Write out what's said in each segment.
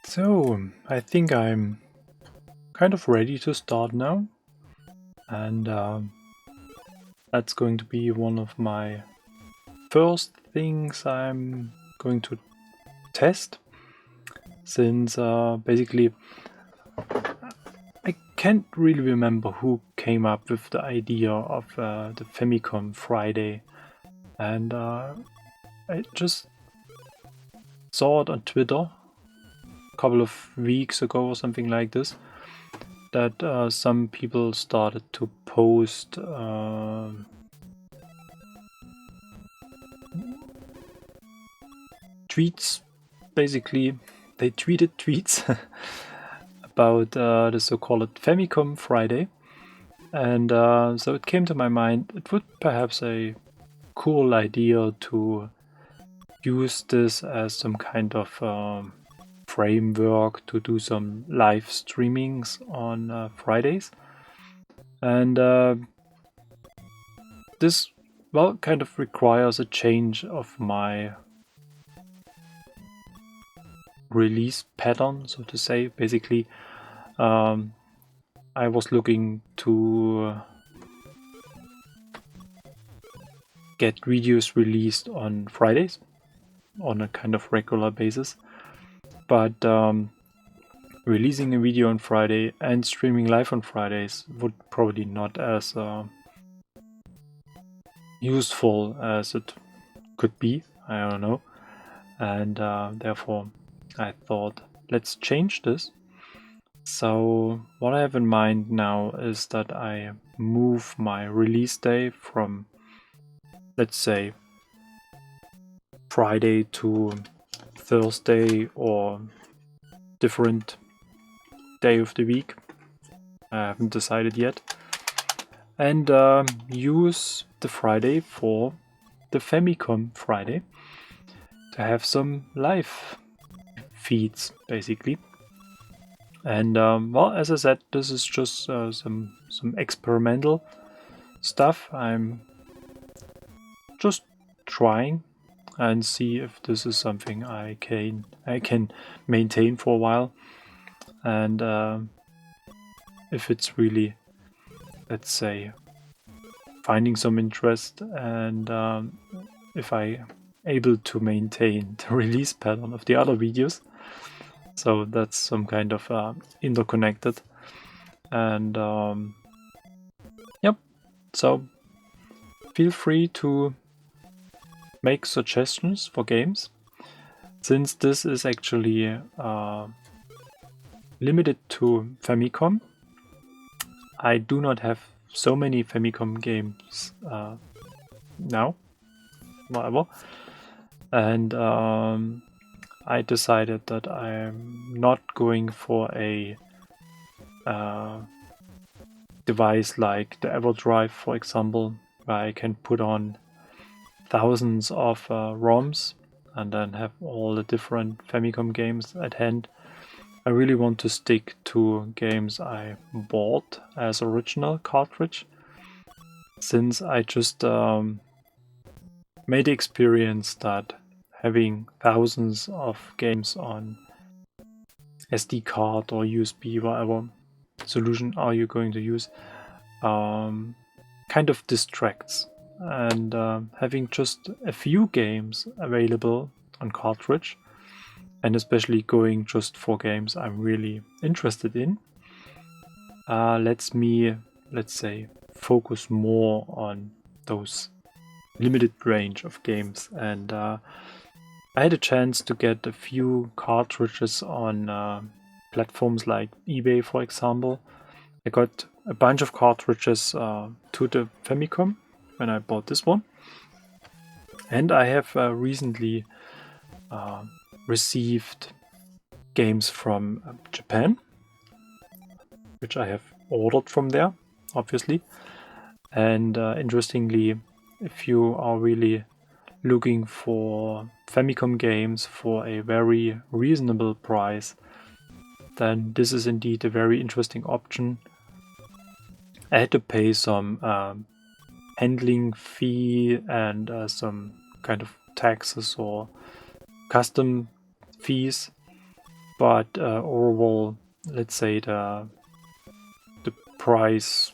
So, I think I'm kind of ready to start now, and that's going to be one of my first things I'm going to test, since basically I can't really remember who came up with the idea of the Famicom Friday, and I just saw it on Twitter a couple of weeks ago or something like this, that some people started to post tweets. Basically, they tweeted tweets about the so-called Famicom Friday, and so it came to my mind it would perhaps a cool idea to use this as some kind of framework to do some live streamings on Fridays. And this, well, kind of requires a change of my release pattern, so to say. Basically, I was looking to get videos released on Fridays on a kind of regular basis, but releasing a video on Friday and streaming live on Fridays would probably not as useful as it could be. I don't know, and therefore I thought, let's change this. So what I have in mind now is that I move my release day from, let's say, Friday to Thursday or different day of the week. I haven't decided yet. And use the Friday for the Famicom Friday to have some live feeds, basically. And well, as I said, this is just some experimental stuff. I'm just trying. and see if this is something I can maintain for a while, and if it's really, let's say, finding some interest, and if I able to maintain the release pattern of the other videos. So that's some kind of interconnected, and yep. So feel free to make suggestions for games. Since this is actually limited to Famicom, I do not have so many Famicom games now, whatever. And I decided that I'm not going for a device like the EverDrive, for example, where I can put on thousands of ROMs and then have all the different Famicom games at hand. I really want to stick to games I bought as original cartridge, since I just made the experience that having thousands of games on SD card or USB, whatever solution are you going to use, kind of distracts. And having just a few games available on cartridge, and especially going just for games I'm really interested in, lets me, let's say, focus more on those limited range of games. And I had a chance to get a few cartridges on platforms like eBay, for example. I got a bunch of cartridges to the Famicom when I bought this one, and I have recently received games from Japan, which I have ordered from there, obviously. And interestingly, if you are really looking for Famicom games for a very reasonable price, then this is indeed a very interesting option. I had to pay some handling fee and some kind of taxes or custom fees, but overall, let's say the price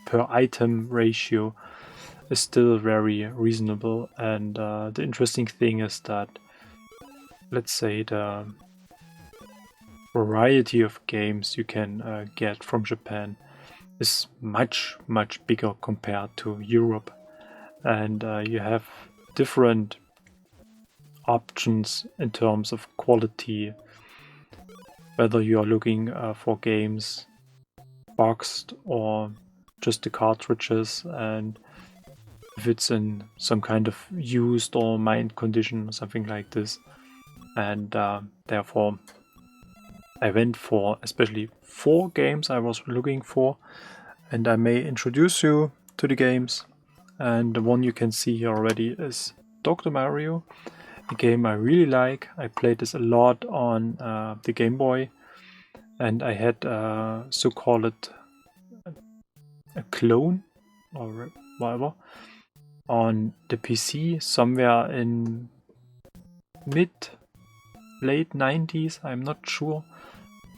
per item ratio is still very reasonable. And the interesting thing is that, let's say, the variety of games you can get from Japan is much bigger compared to Europe, and you have different options in terms of quality, whether you are looking for games boxed or just the cartridges, and if it's in some kind of used or mined condition or something like this. And therefore I went for especially 4 games I was looking for, and I may introduce you to the games. And the one you can see here already is Dr. Mario, a game I really like. I played this a lot on the Game Boy, and I had so-called a clone or whatever on the PC somewhere in late 90s, I'm not sure.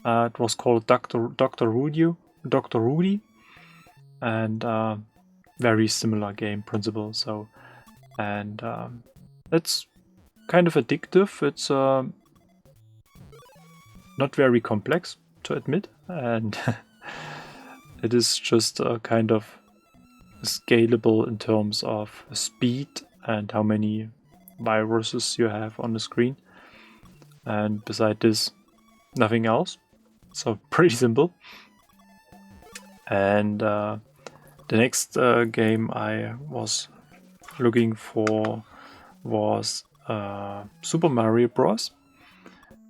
It was called Dr. Rudy, and very similar game principle. So, and it's kind of addictive. It's not very complex to admit, and it is just kind of scalable in terms of speed and how many viruses you have on the screen. And beside this, nothing else. So pretty simple. And the next game I was looking for was Super Mario Bros.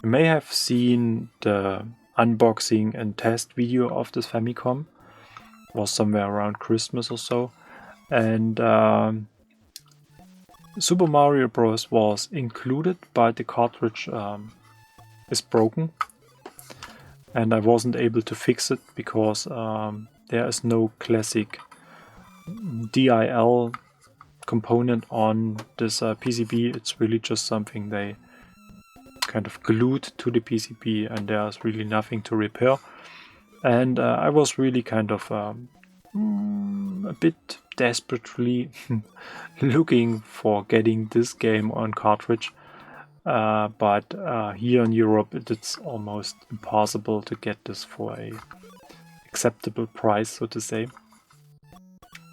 You may have seen the unboxing and test video of this Famicom. It was somewhere around Christmas or so. And Super Mario Bros. Was included, but the cartridge is broken. And I wasn't able to fix it because there is no classic DIL component on this PCB. It's really just something they kind of glued to the PCB, and there's really nothing to repair. And I was really kind of a bit desperately looking for getting this game on cartridge, but here in Europe it's almost impossible to get this for a acceptable price, so to say.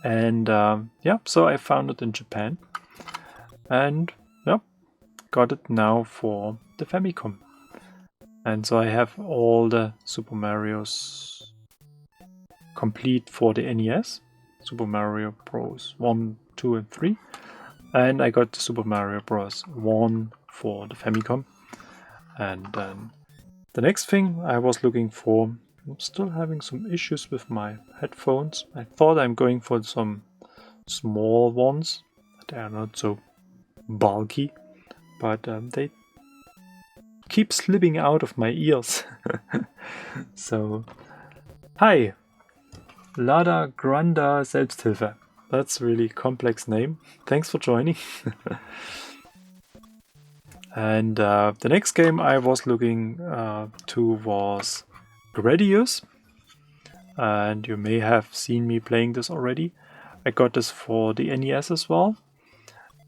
And yeah, so I found it in Japan, and yeah, got it now for the Famicom. And so I have all the Super Marios complete for the NES, Super Mario Bros. 1, 2 and 3. And I got the Super Mario Bros. 1 for the Famicom. And then the next thing I was looking for, I'm still having some issues with my headphones. I thought I'm going for some small ones. They are not so bulky, but they keep slipping out of my ears. So, hi, Lada Granda Selbsthilfe. That's a really complex name. Thanks for joining. And the next game I was looking to was Gradius. And you may have seen me playing this already. I got this for the NES as well.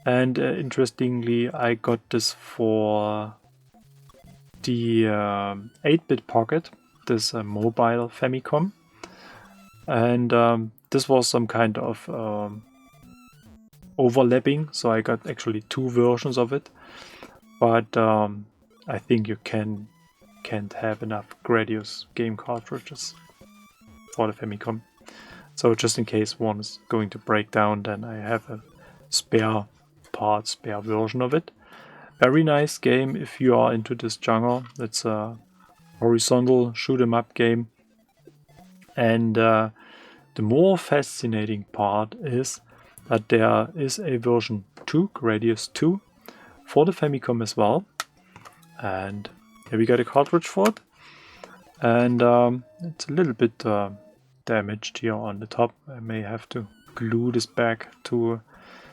And interestingly, I got this for the 8-bit Pocket, this mobile Famicom. And this was some kind of overlapping, so I got actually 2 versions of it. But I think you can't have enough Gradius game cartridges for the Famicom. So just in case one is going to break down, then I have a spare version of it. Very nice game if you are into this genre. It's a horizontal shoot 'em up game. And the more fascinating part is that there is a version 2, Gradius 2, for the Famicom as well. And here we got a cartridge for it. And it's a little bit damaged here on the top. I may have to glue this back to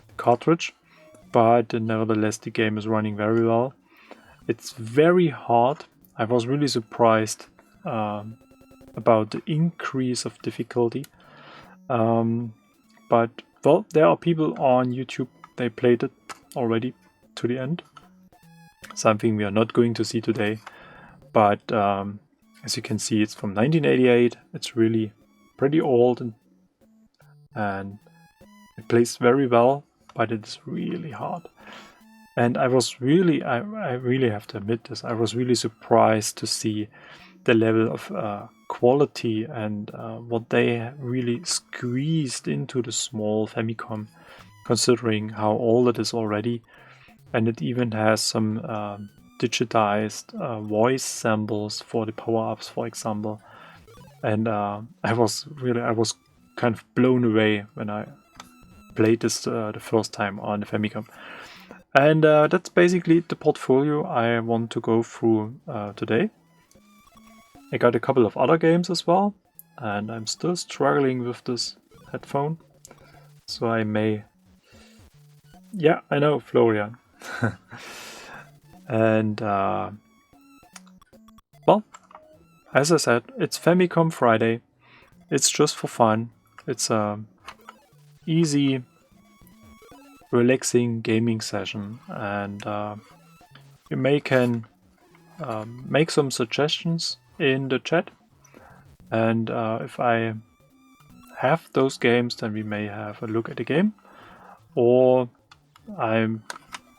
the cartridge. But nevertheless, the game is running very well. It's very hard. I was really surprised about the increase of difficulty. But, well, there are people on YouTube, they played it already to the end. Something we are not going to see today. But as you can see, it's from 1988. It's really pretty old and it plays very well. But it's really hard. And I really have to admit this, I was really surprised to see the level of quality and what they really squeezed into the small Famicom, considering how old it is already. And it even has some digitized voice samples for the power-ups, for example. And I was kind of blown away when I played this the first time on the Famicom. And that's basically the portfolio I want to go through today. I got a couple of other games as well, and I'm still struggling with this headphone. So I may... Yeah, I know, Florian. And well, as I said, it's Famicom Friday. It's just for fun. It's easy, relaxing gaming session, and you can make some suggestions in the chat, and if I have those games, then we may have a look at the game, or I'm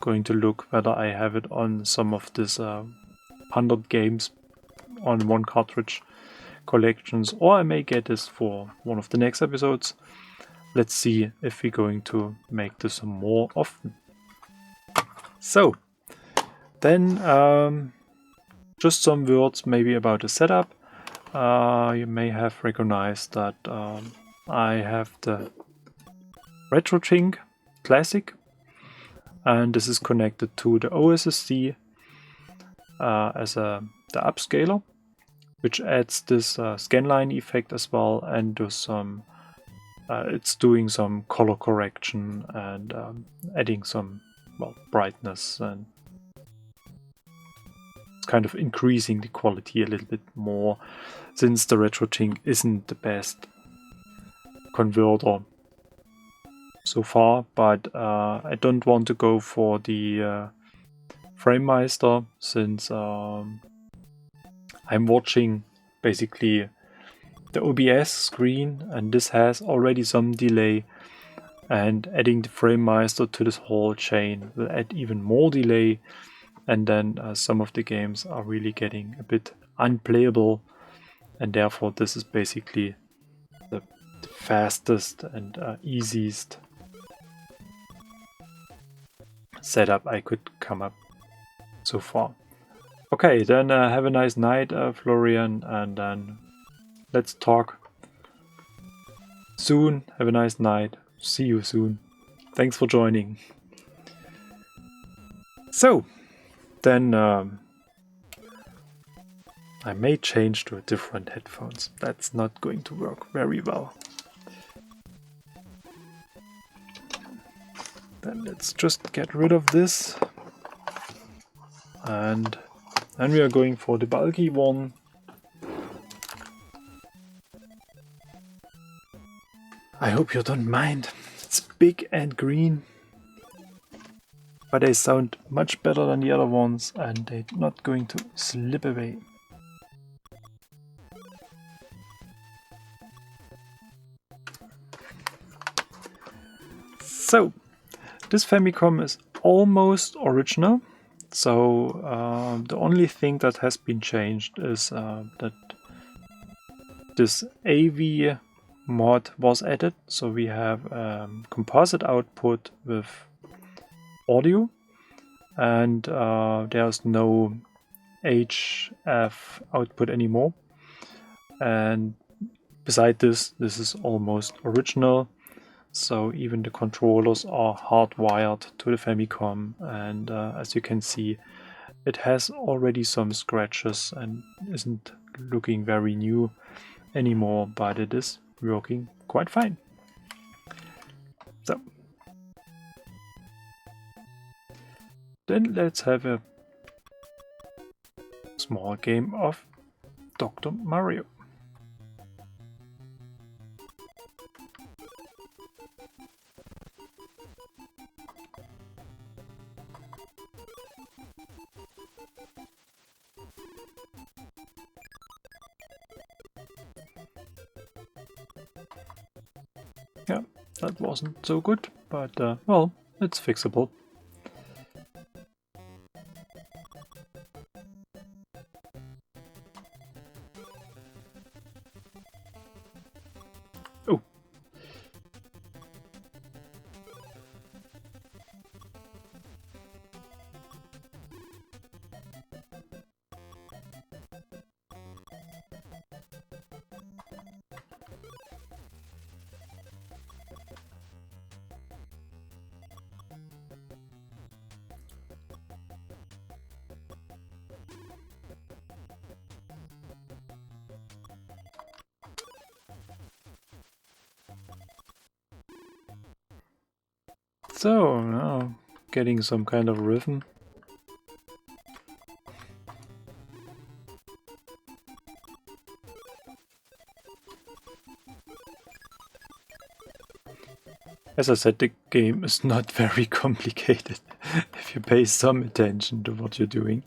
going to look whether I have it on some of this 100 games on one cartridge collections, or I may get this for one of the next episodes. Let's see if we're going to make this more often. So, then just some words maybe about the setup. You may have recognized that I have the RetroTink Classic, and this is connected to the OSSD as the upscaler, which adds this scanline effect as well, and do some it's doing some color correction and adding some, well, brightness, and it's kind of increasing the quality a little bit more, since the RetroTink isn't the best converter so far. But I don't want to go for the FrameMeister, since I'm watching basically the OBS screen, and this has already some delay, and adding the FrameMeister to this whole chain will add even more delay, and then some of the games are really getting a bit unplayable, and therefore this is basically the fastest and easiest setup I could come up so far. Okay, then have a nice night, Florian, and then let's talk soon. Have a nice night. See you soon. Thanks for joining. So, then I may change to a different headphones. That's not going to work very well. Then let's just get rid of this. And then we are going for the bulky one. I hope you don't mind. It's big and green, but they sound much better than the other ones, and they're not going to slip away. So, this Famicom is almost original. So the only thing that has been changed is that this AV mod was added. So we have composite output with audio, and there's no HF output anymore. And beside this is almost original. So even the controllers are hardwired to the Famicom, and as you can see, it has already some scratches and isn't looking very new anymore, but it is working quite fine. So then let's have a small game of Dr. Mario. Yeah, that wasn't so good, but well, it's fixable. Oh. So now getting some kind of rhythm. As I said, the game is not very complicated if you pay some attention to what you're doing.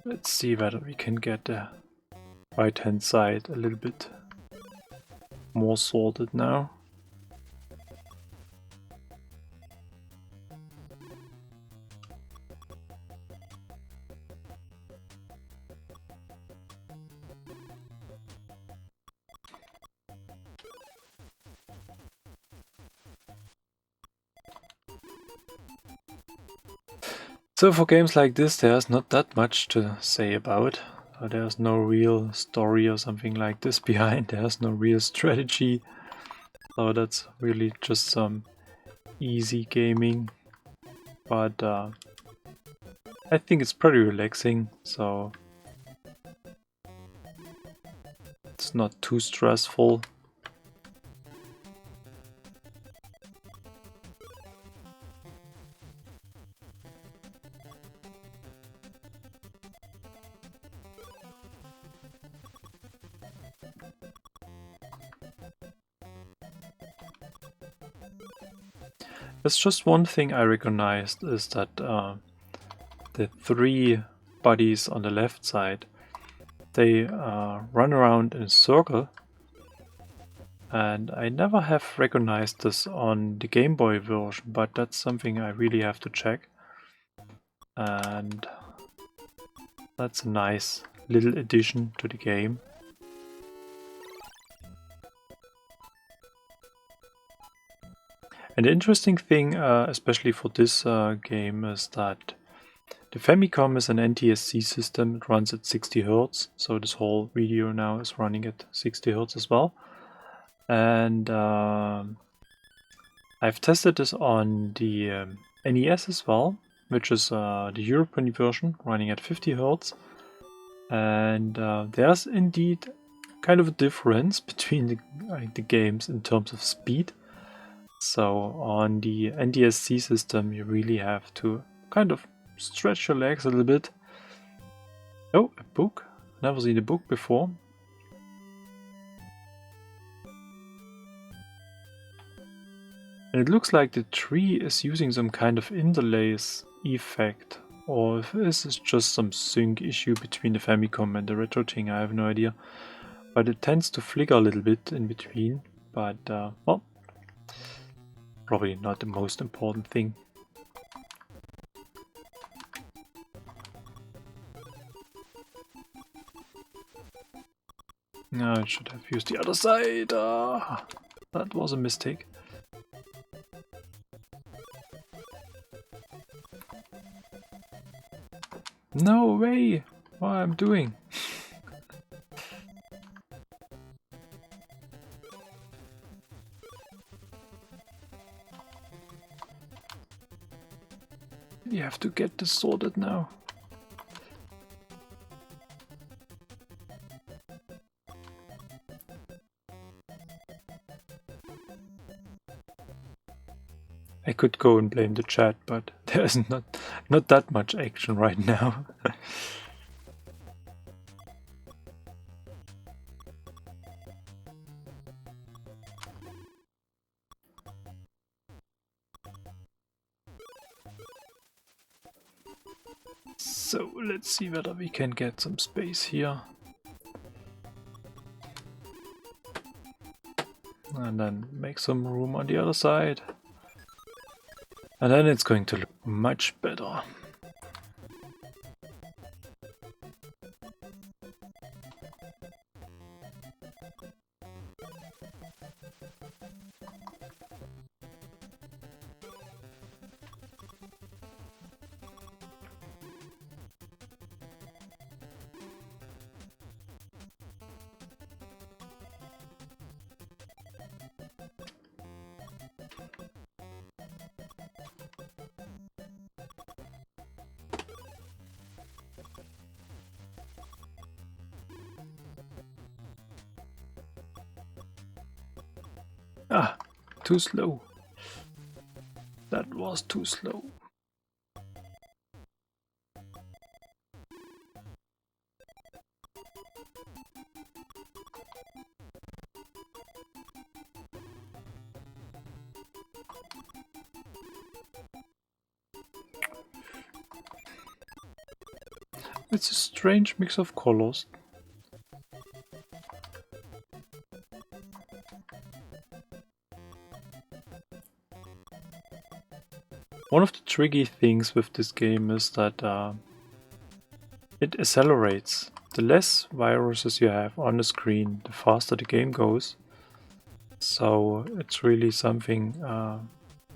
Let's see whether we can get the right hand side a little bit more sorted now. So for games like this, there's not that much to say about. There's no real story or something like this behind. There's no real strategy. So that's really just some easy gaming. But I think it's pretty relaxing, so it's not too stressful. There's just one thing I recognized is that the three buddies on the left side, they run around in a circle, and I never have recognized this on the Game Boy version, but that's something I really have to check. And that's a nice little addition to the game. And the interesting thing, especially for this game, is that the Famicom is an NTSC system. It runs at 60 Hz, so this whole video now is running at 60 Hz as well. And I've tested this on the NES as well, which is the European version, running at 50 Hz. And there's indeed kind of a difference between the games in terms of speed. So on the NTSC system, you really have to kind of stretch your legs a little bit. Oh, a book. Never seen a book before. And it looks like the tree is using some kind of interlace effect. Or if this is just some sync issue between the Famicom and the retro thing, I have no idea. But it tends to flicker a little bit in between. But, well, probably not the most important thing. No, I should have used the other side. That was a mistake. No way! What I'm doing? You have to get this sorted now. I could go and blame the chat, but there's not that much action right now. So let's see whether we can get some space here. And then make some room on the other side. And then it's going to look much better. Ah, too slow. That was too slow. It's a strange mix of colors. One of the tricky things with this game is that it accelerates. The less viruses you have on the screen, the faster the game goes. So it's really something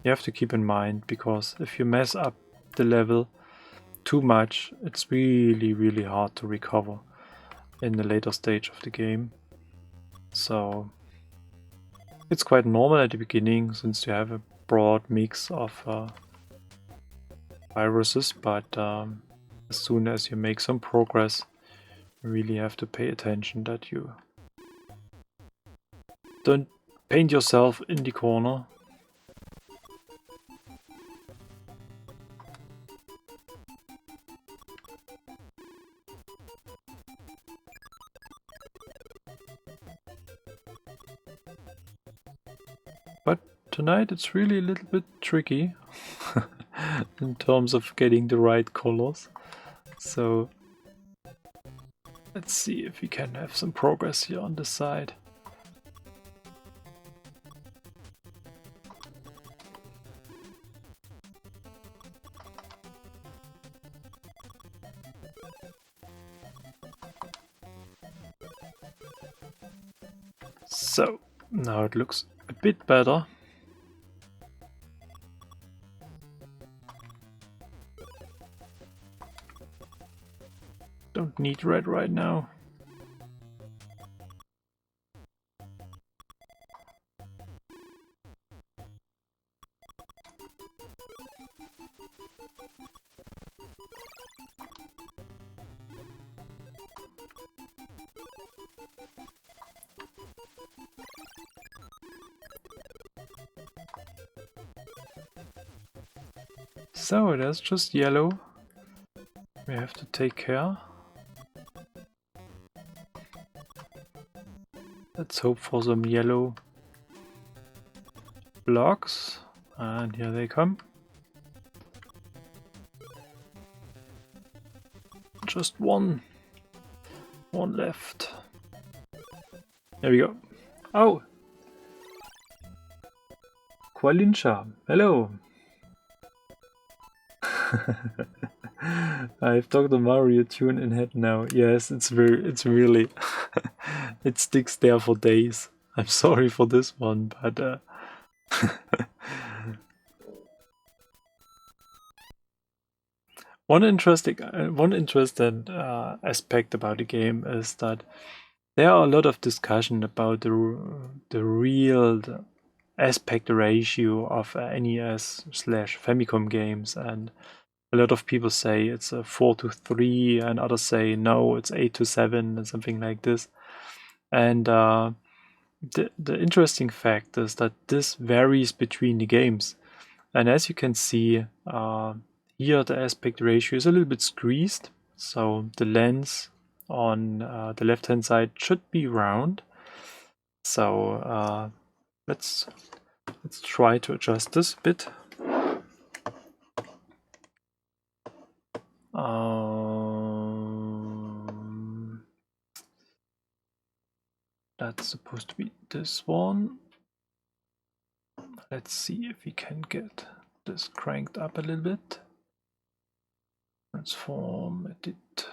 you have to keep in mind, because if you mess up the level too much, it's really hard to recover. in the later stage of the game. So it's quite normal at the beginning since you have a broad mix of viruses, but as soon as you make some progress, you really have to pay attention that you don't paint yourself in the corner. But tonight it's really a little bit tricky in terms of getting the right colors. So let's see if we can have some progress here on this side. So now it looks a bit better. Don't need red right now. So there's just yellow. We have to take care. Let's hope for some yellow blocks. And here they come. Just one left. There we go. Oh! Qualincha, hello! I have Dr. Mario tune in head now. Yes, it's really it sticks there for days. I'm sorry for this one, but one interesting aspect about the game is that there are a lot of discussion about the real aspect ratio of NES/Famicom games, and a lot of people say it's a 4:3, and others say no, it's 8:7, and something like this. And the interesting fact is that this varies between the games. And as you can see, here the aspect ratio is a little bit squeezed. So the lens on the left-hand side should be round. So let's try to adjust this a bit. That's supposed to be this one. Let's see if we can get this cranked up a little bit. Transform, edit.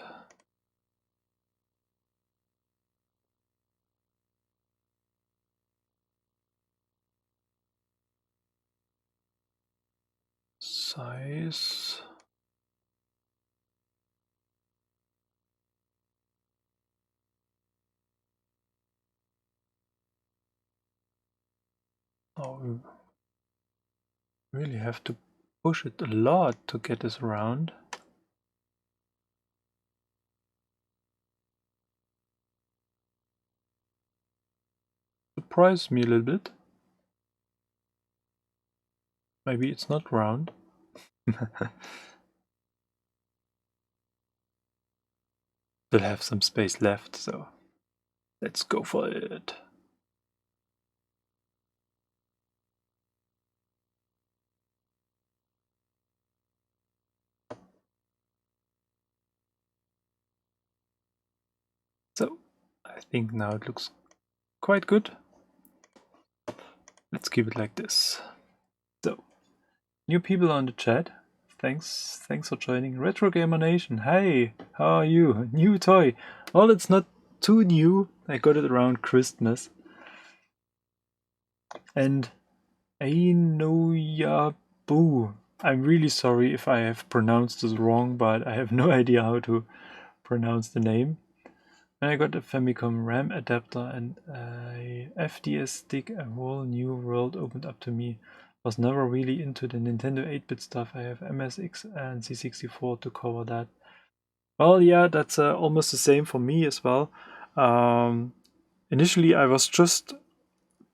Size. Oh, we really have to push it a lot to get this around. Surprised me a little bit. Maybe it's not round. We'll have some space left, so let's go for it. So I think now it looks quite good. Let's keep it like this. So, new people on the chat. Thanks for joining. Retro Gamer Nation. Hey, how are you? New toy. Well, it's not too new. I got it around Christmas. And Ainoyabu. I'm really sorry if I have pronounced this wrong, but I have no idea how to pronounce the name. And I got a Famicom RAM adapter and a FDS stick. A whole new world opened up to me. Was never really into the Nintendo 8-bit stuff. I have MSX and C64 to cover that. Well, yeah, that's almost the same for me as well. Initially, I was just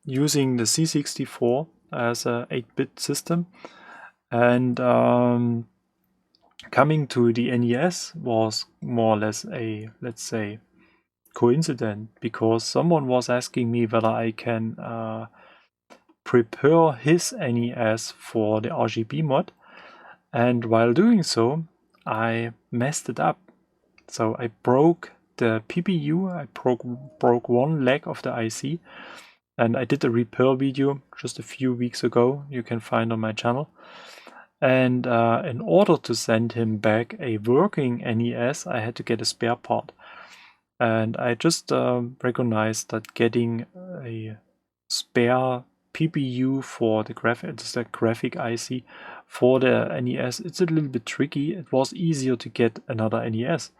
using the C64 as a 8-bit system, and coming to the NES was more or less a, let's say, coincidence, because someone was asking me whether I can prepare his NES for the RGB mod, and while doing so, I messed it up. So I broke the PPU, I broke one leg of the IC, and I did a repair video just a few weeks ago, you can find on my channel. And in order to send him back a working NES, I had to get a spare part. And I just recognized that getting a spare PPU for the graphic IC for the NES, it's a little bit tricky. It was easier to get another NES.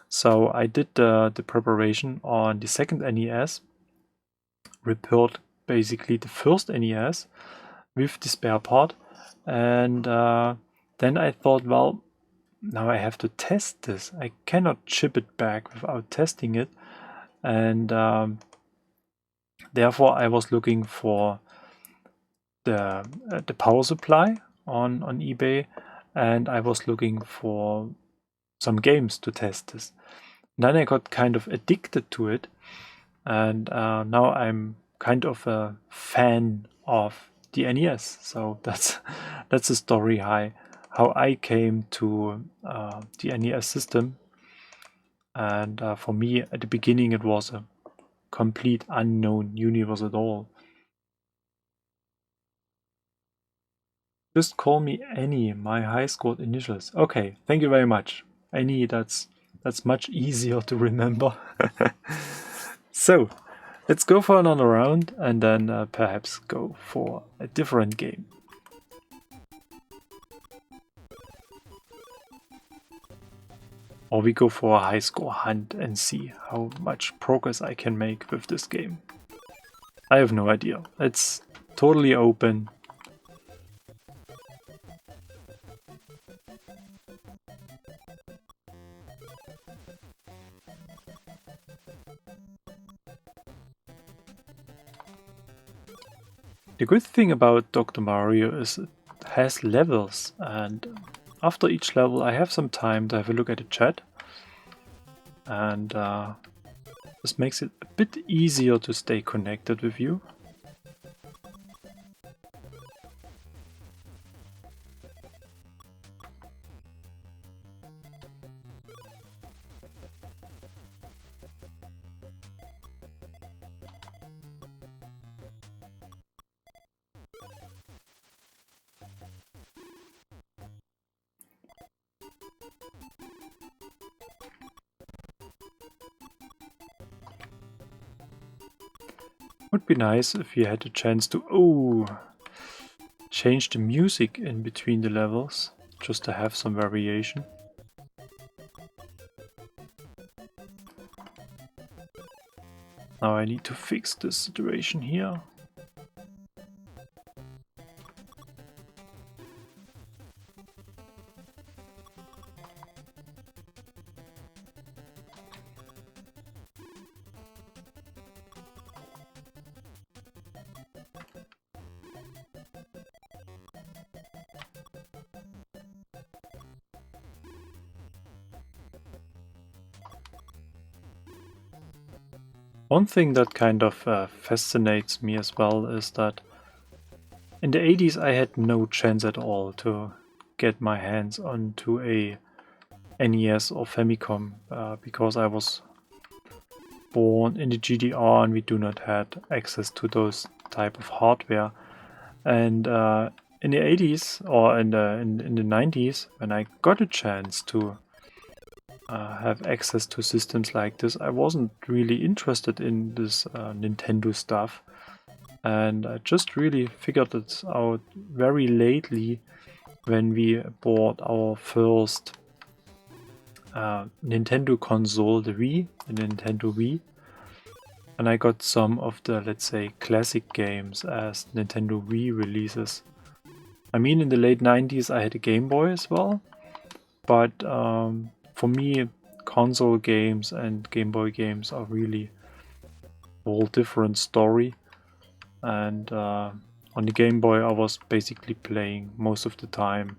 So I did the preparation on the second NES, repaired basically the first NES with the spare part, and then I thought, well, now I have to test this. I cannot ship it back without testing it, and therefore I was looking for the power supply on eBay, and I was looking for some games to test this. And then I got kind of addicted to it, and now I'm kind of a fan of the NES. So that's the story how I came to the NES system. And for me, at the beginning, it was a complete unknown universe at all. Just call me Annie, my high school initials. Okay, thank you very much. Annie, that's much easier to remember. So, let's go for another round and then perhaps go for a different game. Or we go for a high score hunt and see how much progress I can make with this game. I have no idea. It's totally open. The good thing about Dr. Mario is it has levels, and after each level I have some time to have a look at the chat, and this makes it a bit easier to stay connected with you. Would be nice if you had a chance to change the music in between the levels, just to have some variation. Now I need to fix this situation here. One thing that kind of fascinates me as well is that in the 80s I had no chance at all to get my hands onto a NES or Famicom because I was born in the GDR and we do not have access to those type of hardware. And in the 80s or in the 90s, when I got a chance to have access to systems like this, I wasn't really interested in this Nintendo stuff, and I just really figured it out very lately when we bought our first Nintendo console, the Nintendo Wii, and I got some of the, let's say, classic games as Nintendo Wii releases. I mean, in the late 90s I had a Game Boy as well, but for me, console games and Game Boy games are really a whole different story. And on the Game Boy I was basically playing most of the time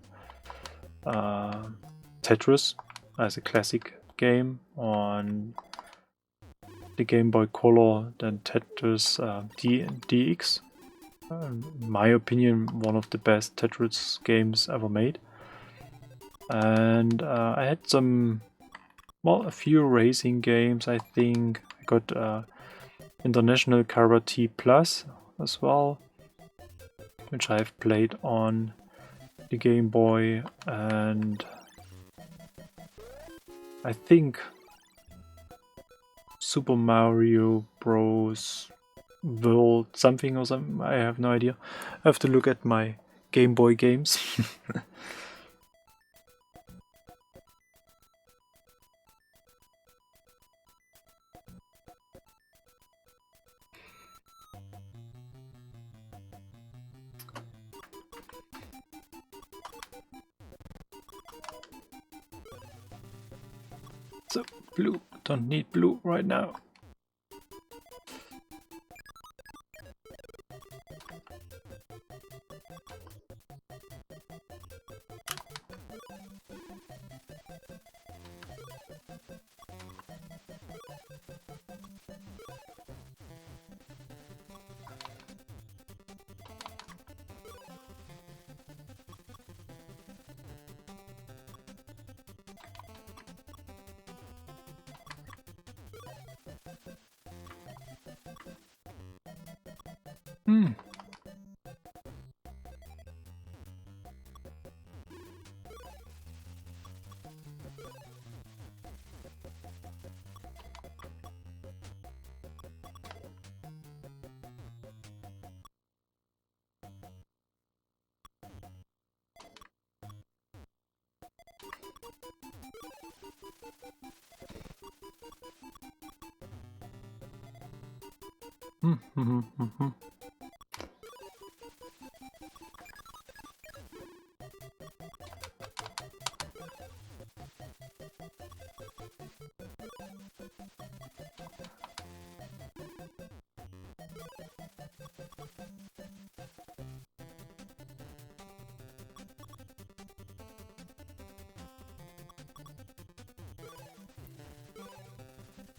Tetris as a classic game. On the Game Boy Color, then Tetris DX. In my opinion, one of the best Tetris games ever made. And I had a few racing games. I think I got International Karate Plus as well, which I've played on the Game Boy, and I think Super Mario Bros. World something or something. I have no idea. I have to look at my Game Boy games. So, blue. Don't need blue right now.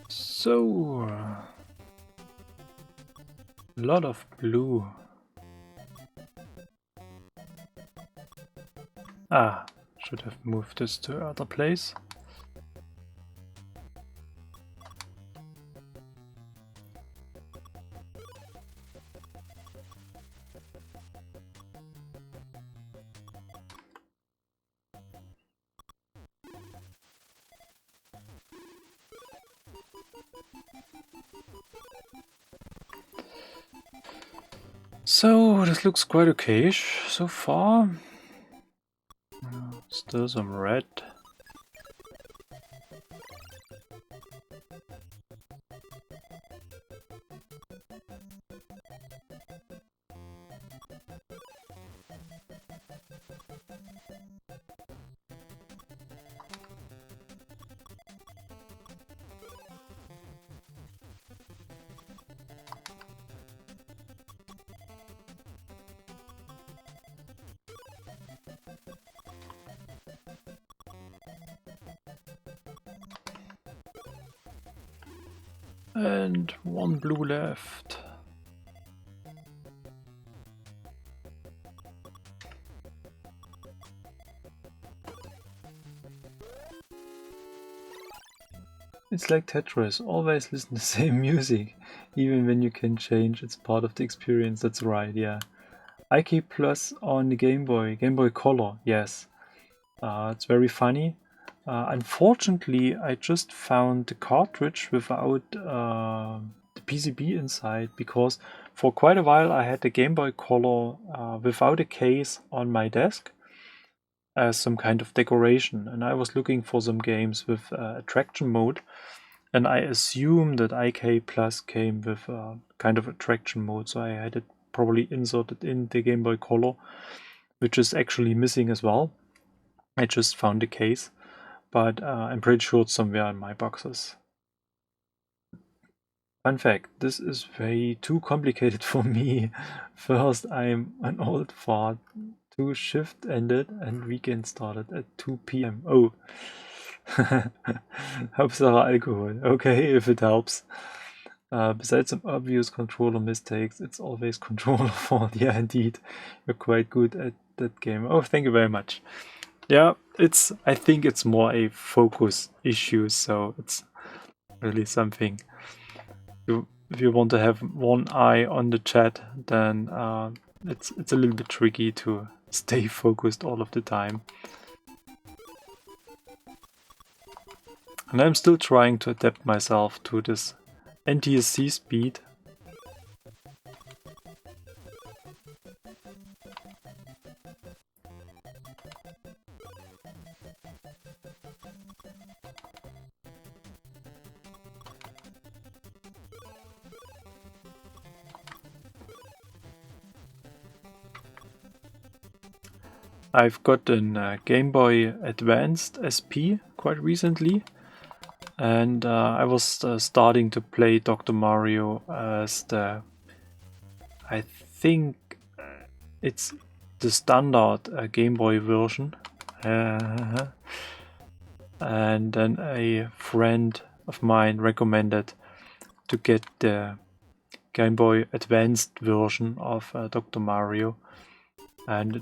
So, a lot of blue. Should have moved this to other place. So, this looks quite okayish so far. Still some red. And one blue left. It's like Tetris, always listen to the same music, even when you can change, it's part of the experience. That's right, yeah. IK Plus on the Game Boy Color, yes. It's very funny. Unfortunately, I just found the cartridge without the PCB inside, because for quite a while I had the Game Boy Color without a case on my desk. as some kind of decoration, and I was looking for some games with attraction mode, and I assume that IK Plus came with kind of attraction mode, so I had it probably inserted in the Game Boy Color, which is actually missing as well. I just found the case, but I'm pretty sure it's somewhere in my boxes. Fun fact, this is way too complicated for me. First, I'm an old fart. 2 shift ended and weekend started at 2 p.m. Oh. Hauptsache Alkohol. Okay, if it helps. Besides some obvious controller mistakes, it's always controller fault. Yeah, indeed. You're quite good at that game. Oh, thank you very much. Yeah, I think it's more a focus issue, so it's really something. If you want to have one eye on the chat, then it's a little bit tricky to stay focused all of the time. And I'm still trying to adapt myself to this NTSC speed. I've got a Game Boy Advanced SP quite recently, and I was starting to play Dr. Mario as I think it's the standard Game Boy version. And then a friend of mine recommended to get the Game Boy Advanced version of Dr. Mario, and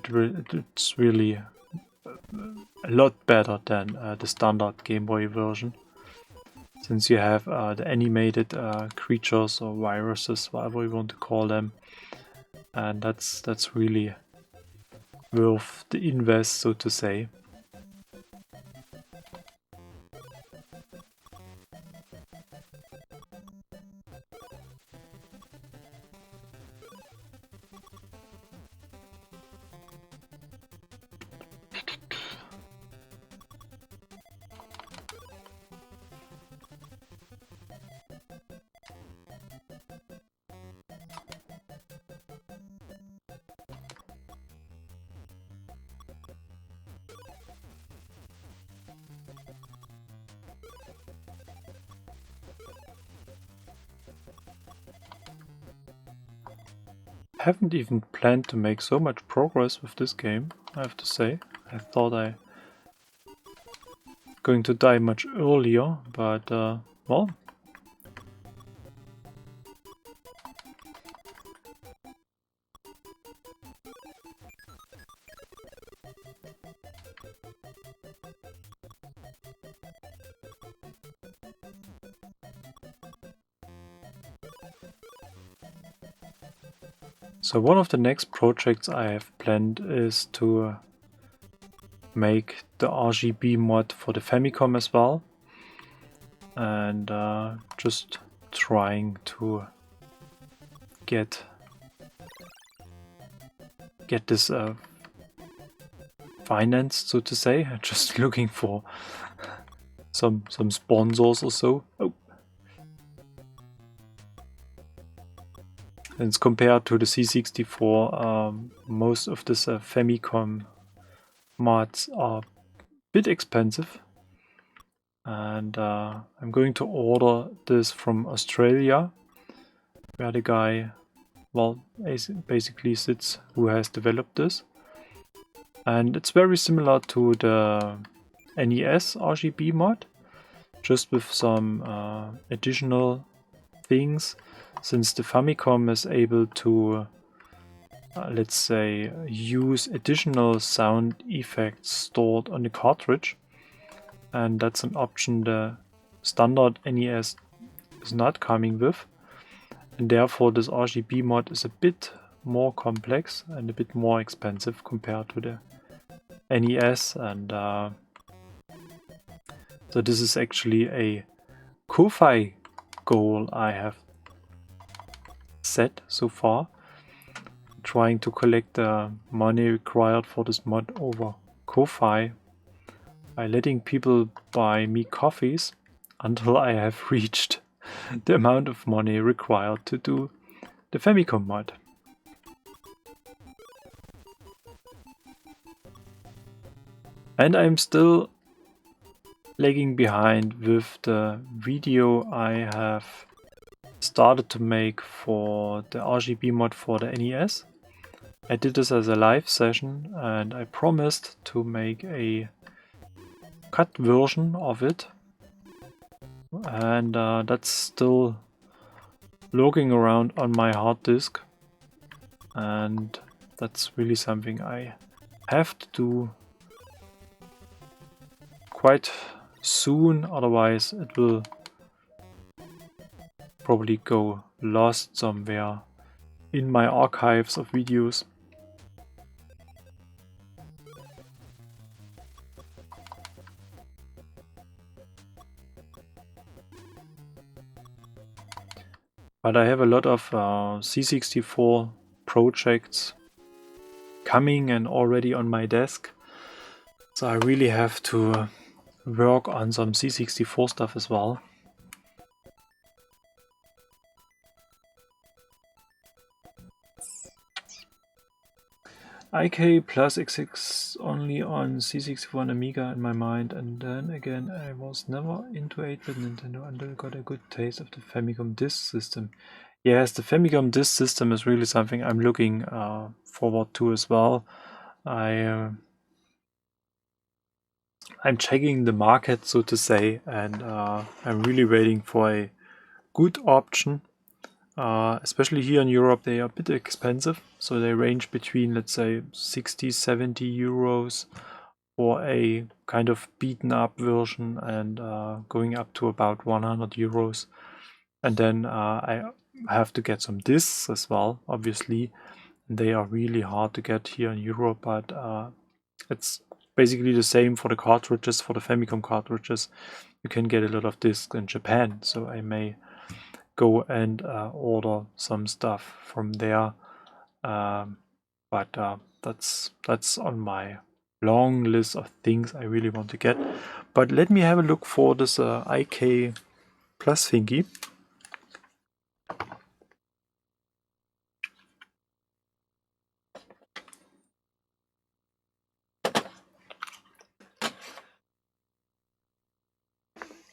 it's really a lot better than the standard Game Boy version, since you have the animated creatures or viruses, whatever you want to call them, and that's really worth the invest, so to say. Haven't even planned to make so much progress with this game, I have to say. I thought I going to die much earlier, but well. So one of the next projects I have planned is to make the RGB mod for the Famicom as well, and just trying to get this financed, so to say. Just looking for some sponsors or so. Oh. And compared to the C64, most of this Famicom mods are a bit expensive, and I'm going to order this from Australia, where the guy, well, basically sits who has developed this, and it's very similar to the NES RGB mod, just with some additional things, since the Famicom is able to let's say use additional sound effects stored on the cartridge, and that's an option the standard NES is not coming with, and therefore this RGB mod is a bit more complex and a bit more expensive compared to the NES, and so this is actually a Ko-Fi goal I have set so far, trying to collect the money required for this mod over Ko-Fi by letting people buy me coffees until I have reached the amount of money required to do the Famicom mod. And I'm still lagging behind with the video I have started to make for the RGB mod for the NES. I did this as a live session and I promised to make a cut version of it, and that's still lurking around on my hard disk, and that's really something I have to do quite soon, otherwise it will probably go lost somewhere in my archives of videos. But I have a lot of C64 projects coming and already on my desk, so I really have to work on some C64 stuff as well. IK plus XX only on C64 and Amiga in my mind, and then again I was never into 8-bit Nintendo until I got a good taste of the Famicom disk system. Yes, the Famicom disk system is really something I'm looking forward to as well. I'm checking the market, so to say, and I'm really waiting for a good option. Especially here in Europe, they are a bit expensive, so they range between, let's say, 60-70 euros for a kind of beaten up version, and going up to about 100 euros. And then I have to get some discs as well, obviously. They are really hard to get here in Europe, but it's basically the same for the cartridges, for the Famicom cartridges. You can get a lot of discs in Japan, so I may go and order some stuff from there, but that's on my long list of things I really want to get. But let me have a look for this IK Plus thingy.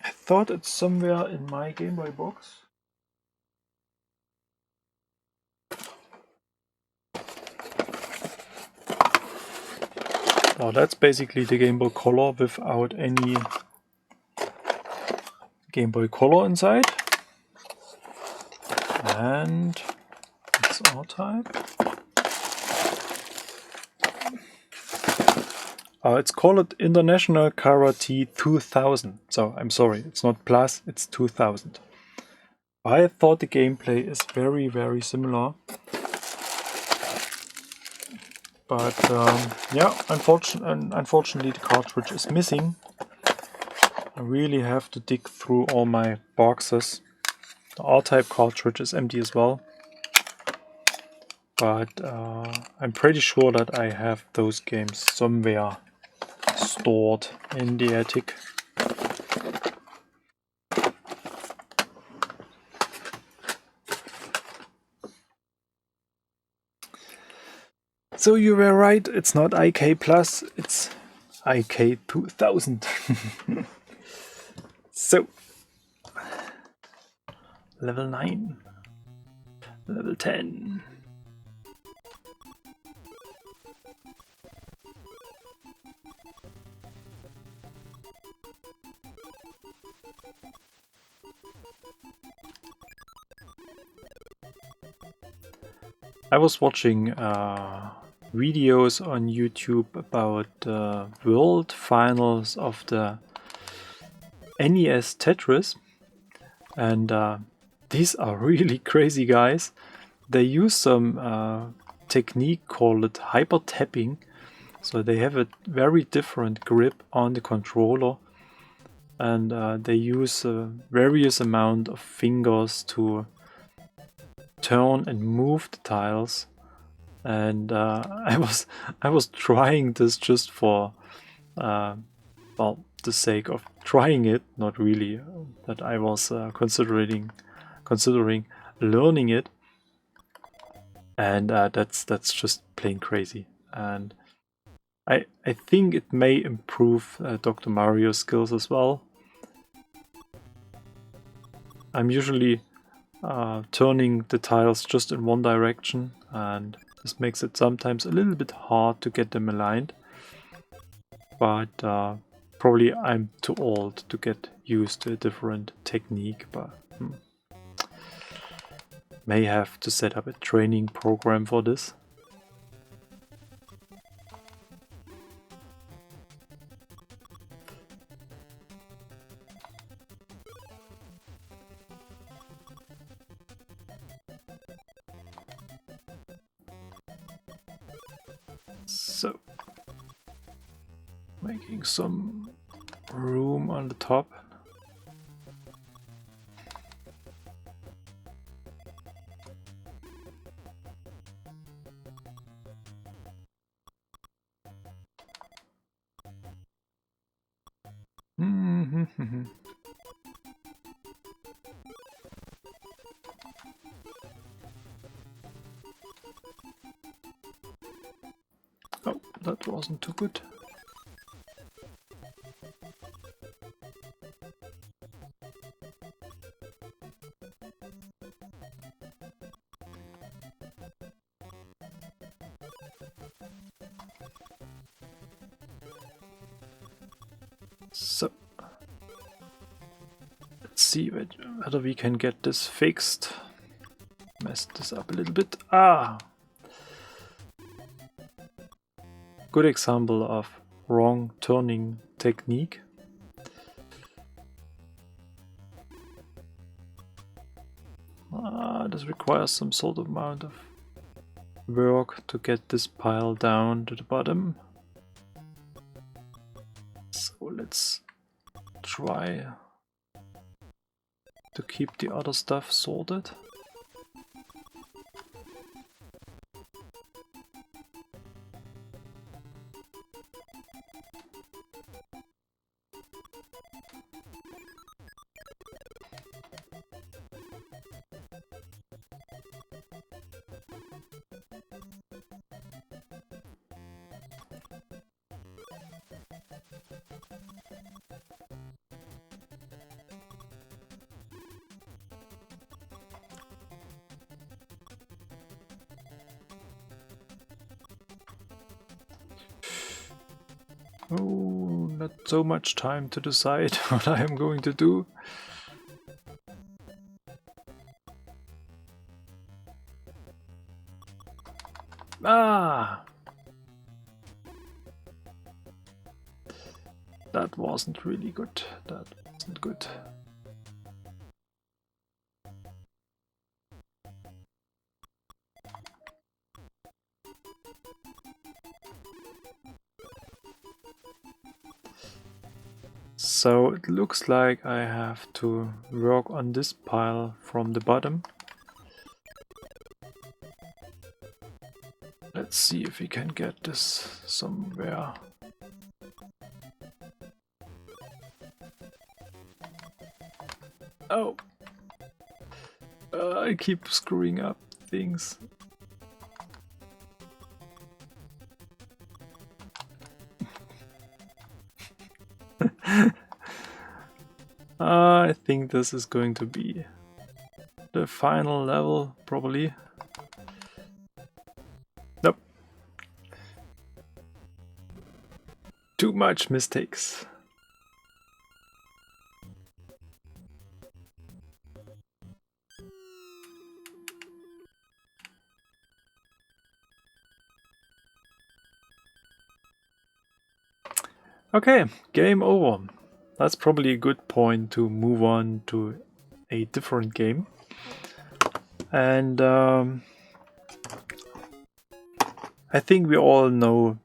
I thought it's somewhere in my Game Boy box. Now that's basically the Game Boy Color without any Game Boy Color inside. And it's R-Type. It's called International Karate 2000. So I'm sorry, it's not plus, it's 2000. I thought the gameplay is very, very similar. But yeah, unfortunately the cartridge is missing. I really have to dig through all my boxes. The R-Type cartridge is empty as well. But I'm pretty sure that I have those games somewhere stored in the attic. So you were right, it's not IK Plus, it's IK 2000. So, level 9, level 10. I was watching videos on YouTube about the world finals of the NES Tetris, and these are really crazy guys. They use some technique called hyper tapping, so they have a very different grip on the controller, and they use various amount of fingers to turn and move the tiles. And I was trying this just for well, the sake of trying it, not really that I was considering learning it, and that's just plain crazy. And I think it may improve Dr. Mario's skills as well. I'm usually turning the tiles just in one direction, and this makes it sometimes a little bit hard to get them aligned. But probably I'm too old to get used to a different technique, but may have to set up a training program for this. So, making some room on the top. Oh, that wasn't too good. So, let's see whether we can get this fixed. Messed this up a little bit. Ah! Good example of wrong turning technique. This requires some sort of amount of work to get this pile down to the bottom. So let's try to keep the other stuff sorted. Oh, not so much time to decide what I am going to do. Ah! That wasn't really good. That wasn't good. So it looks like I have to work on this pile from the bottom. Let's see if we can get this somewhere. Oh! I keep screwing up things. I think this is going to be the final level, probably. Nope. Too much mistakes. Okay, game over. That's probably a good point to move on to a different game. And I think we all know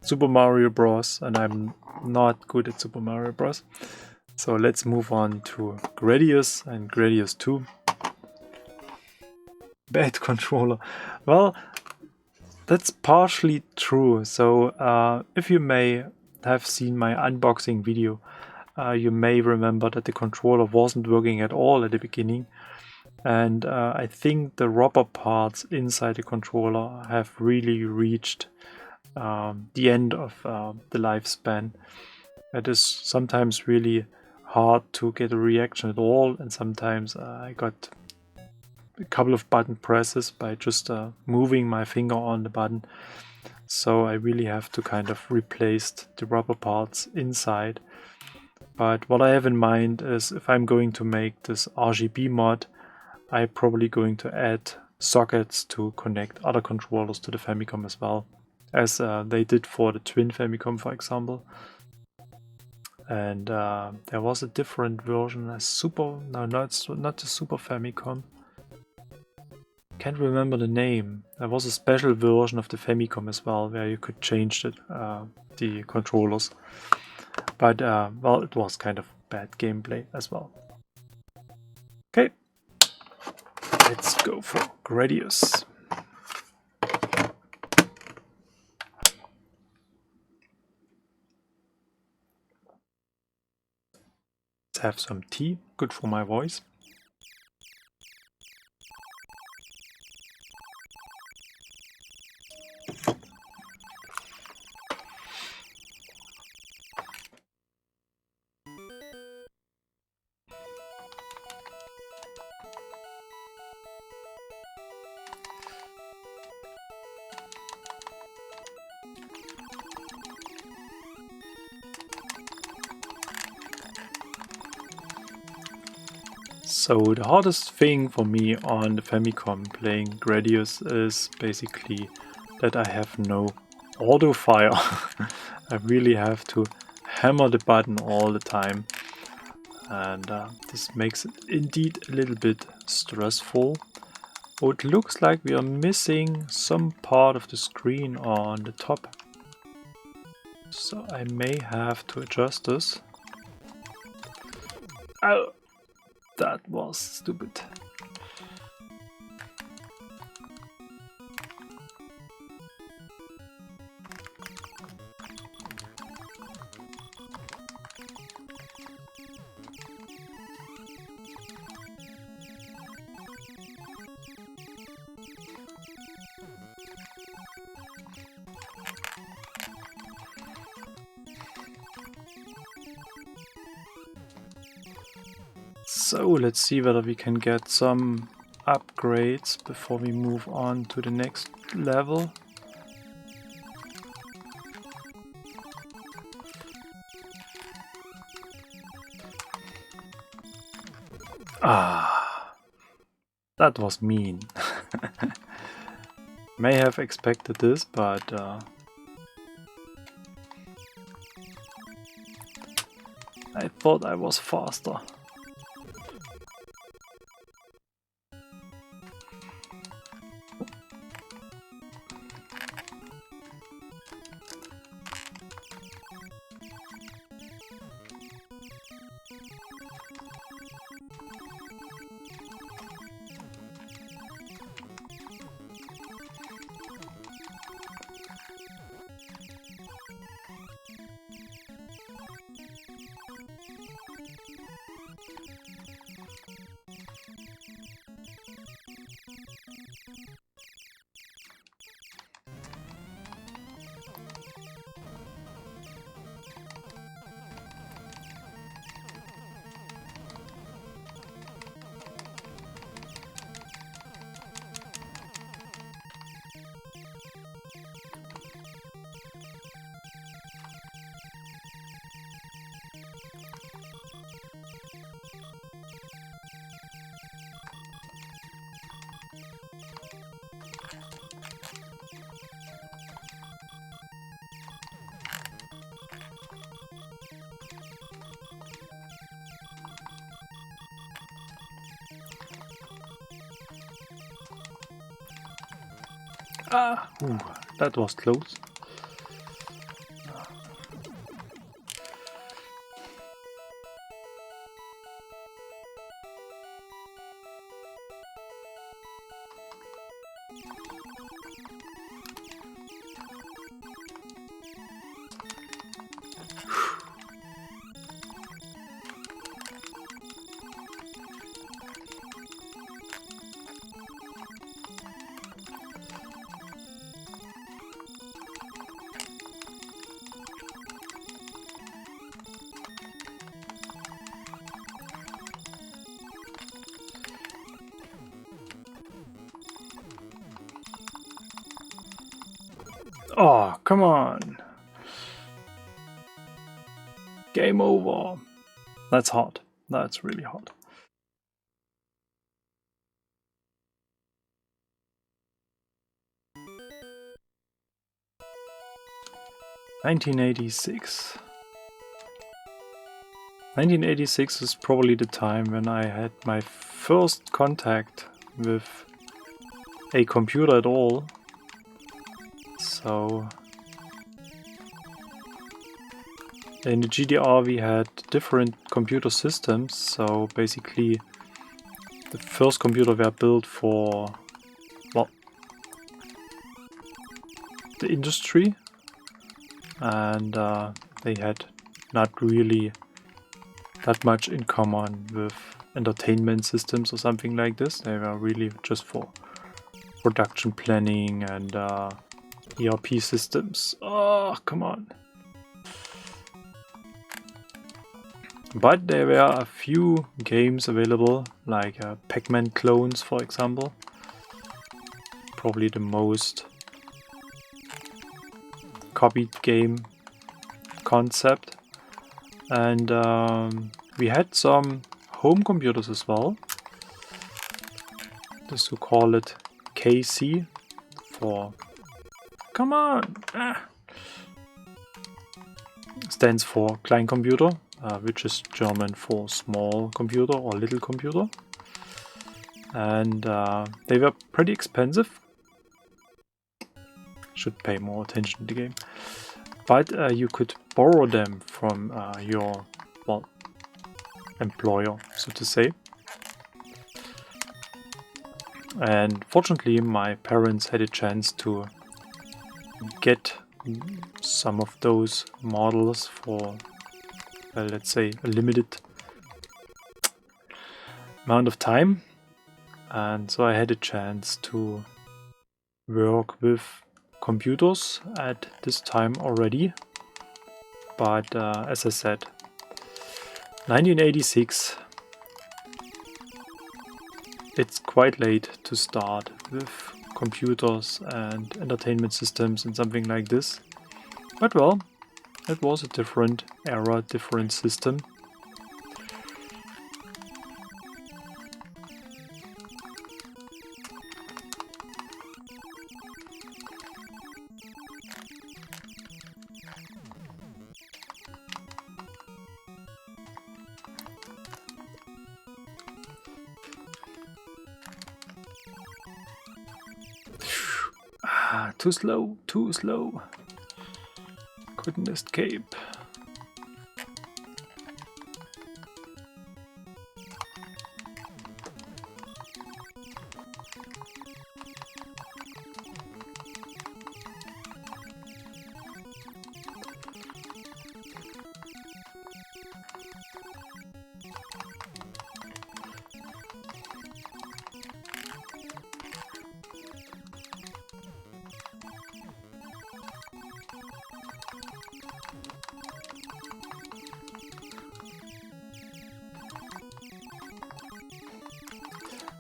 Super Mario Bros. And I'm not good at Super Mario Bros. So let's move on to Gradius and Gradius 2. Bad controller. Well, that's partially true. So if you may have seen my unboxing video, you may remember that the controller wasn't working at all at the beginning. And I think the rubber parts inside the controller have really reached the end of the lifespan. It is sometimes really hard to get a reaction at all, and sometimes I got a couple of button presses by just moving my finger on the button. So I really have to kind of replace the rubber parts inside. But what I have in mind is if I'm going to make this RGB mod, I'm probably going to add sockets to connect other controllers to the Famicom as well, as they did for the Twin Famicom, for example. And there was a different version, no, it's not the Super Famicom. Can't remember the name. There was a special version of the Famicom as well, where you could change the controllers. But well, it was kind of bad gameplay as well. Okay, let's go for Gradius. Let's have some tea, good for my voice. So the hardest thing for me on the Famicom playing Gradius is basically that I have no auto fire. I really have to hammer the button all the time, and this makes it indeed a little bit stressful. Oh, it looks like we are missing some part of the screen on the top, so I may have to adjust this. Oh! That was stupid. So let's see whether we can get some upgrades before we move on to the next level. Ah, that was mean. May have expected this, but I thought I was faster. Ah, ooh, that was close. Oh, come on. Game over. That's hard. That's really hard. (1986). 1986 is probably the time when I had my first contact with a computer at all. So in the GDR we had different computer systems, so basically the first computer were built for, well, the industry, and they had not really that much in common with entertainment systems or something like this. They were really just for production planning and ERP systems. Oh, come on. But there were a few games available, like Pac-Man clones, for example. Probably the most copied game concept. And we had some home computers as well. Just to call it KC for... Come on! Stands for Kleincomputer, which is German for small computer or little computer. And they were pretty expensive. Should pay more attention to the game. But you could borrow them from your, well, employer, so to say. And fortunately my parents had a chance to get some of those models for, let's say, a limited amount of time. And so I had a chance to work with computers at this time already. But as I said, 1986, it's quite late to start with computers and entertainment systems and something like this. But well, it was a different era, different system. Too slow, too slow. Couldn't escape.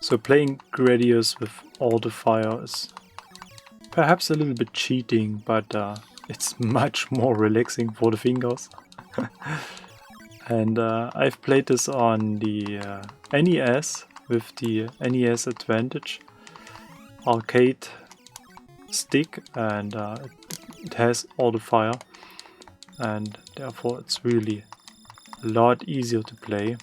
So playing Gradius with auto fire is perhaps a little bit cheating, but it's much more relaxing for the fingers. And I've played this on the NES with the NES Advantage arcade stick, and it has auto fire, and therefore it's really a lot easier to play.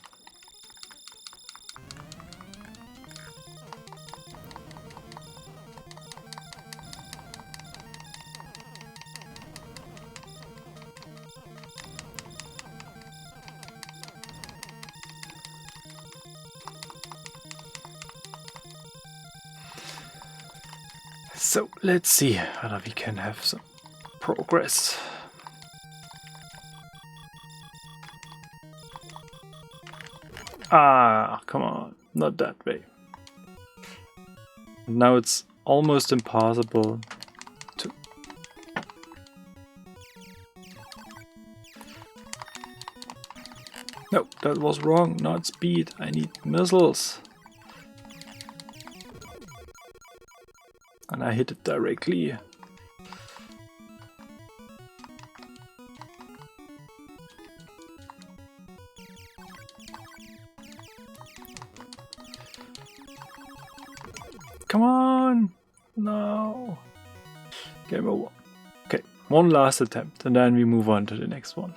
So let's see whether we can have some progress. Ah, come on, not that way. Now it's almost impossible to... No, that was wrong, not speed, I need missiles. And I hit it directly. No. Game over. Okay, one last attempt and then we move on to the next one.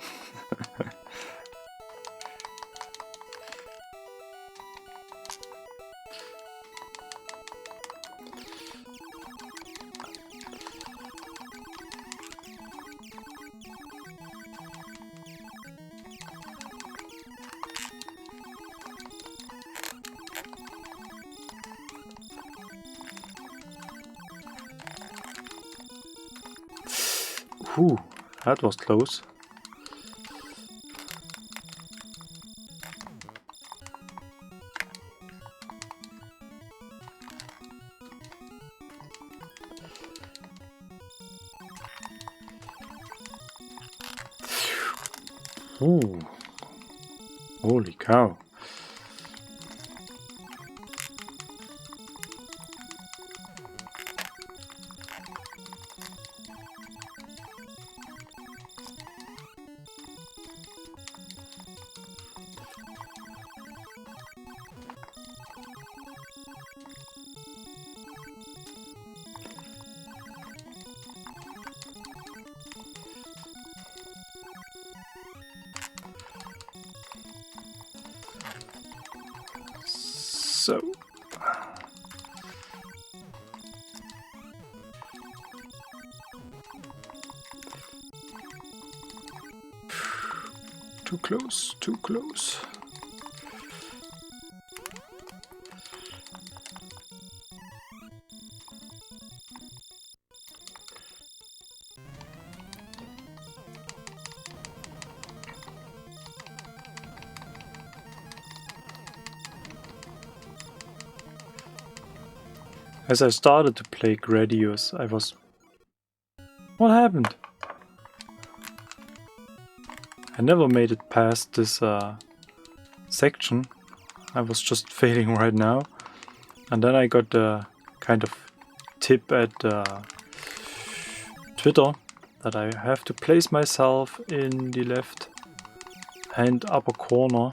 Whew, that was close. Ooh, holy cow. So, too close, too close. As I started to play Gradius, I was... What happened? I never made it past this section. I was just failing right now. And then I got a kind of tip at Twitter that I have to place myself in the left hand upper corner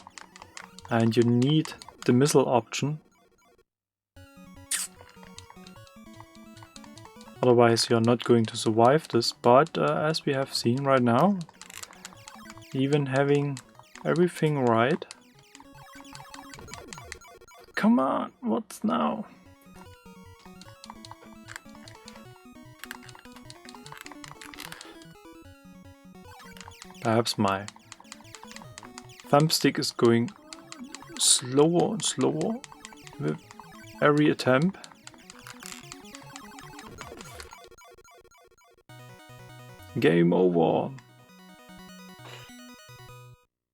and you need the missile option. Otherwise you're not going to survive this, but as we have seen right now, even having everything right... Come on, what's now? Perhaps my thumbstick is going slower and slower with every attempt. Game over.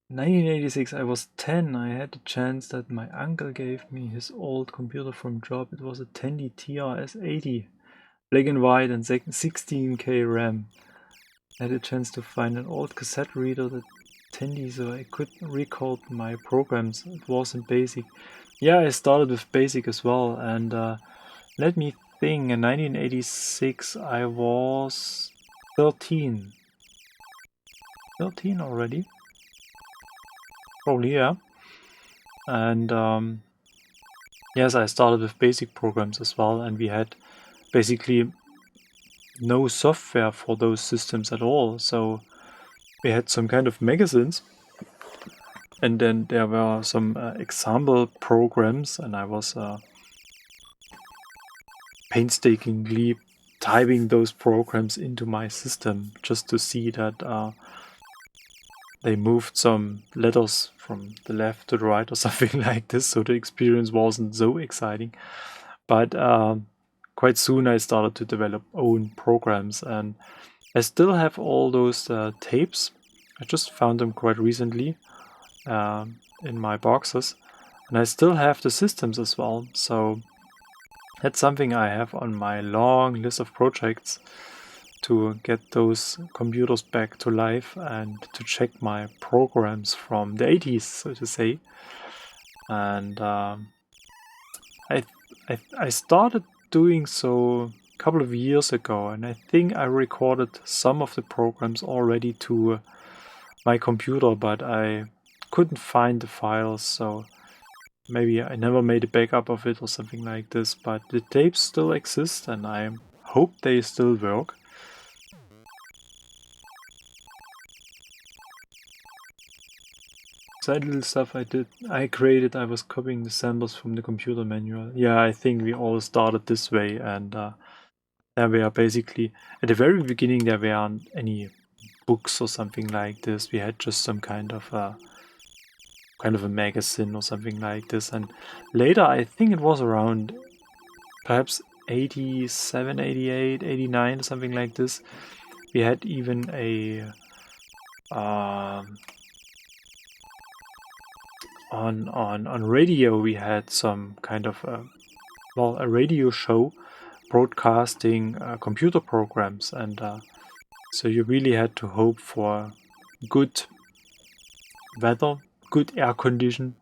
1986, I was 10. I had the chance that my uncle gave me his old computer from job. It was a Tandy TRS-80, black and white and 16K RAM. I had a chance to find an old cassette reader that Tandy, so I could record my programs. It was in BASIC. Yeah, I started with BASIC as well, and let me think, in 1986 I was 13. 13 already? Probably, yeah. And yes, I started with BASIC programs as well, and we had basically no software for those systems at all. So we had some kind of magazines, and then there were some example programs, and I was painstakingly typing those programs into my system just to see that they moved some letters from the left to the right or something like this, so the experience wasn't so exciting. But quite soon I started to develop own programs, and I still have all those tapes. I just found them quite recently in my boxes, and I still have the systems as well, so that's something I have on my long list of projects, to get those computers back to life and to check my programs from the 80s, so to say. And I started doing so a couple of years ago, and I think I recorded some of the programs already to my computer, but I couldn't find the files, so maybe I never made a backup of it or something like this, but the tapes still exist and I hope they still work. That little stuff I created, I was copying the samples from the computer manual. Yeah, I think we all started this way, and there were basically, at the very beginning there weren't any books or something like this. We had just some kind of a magazine or something like this, and later I think it was around perhaps 87, 88, 89, something like this. We had even a on radio we had some kind of a radio show broadcasting computer programs, and so you really had to hope for good weather, good air conditions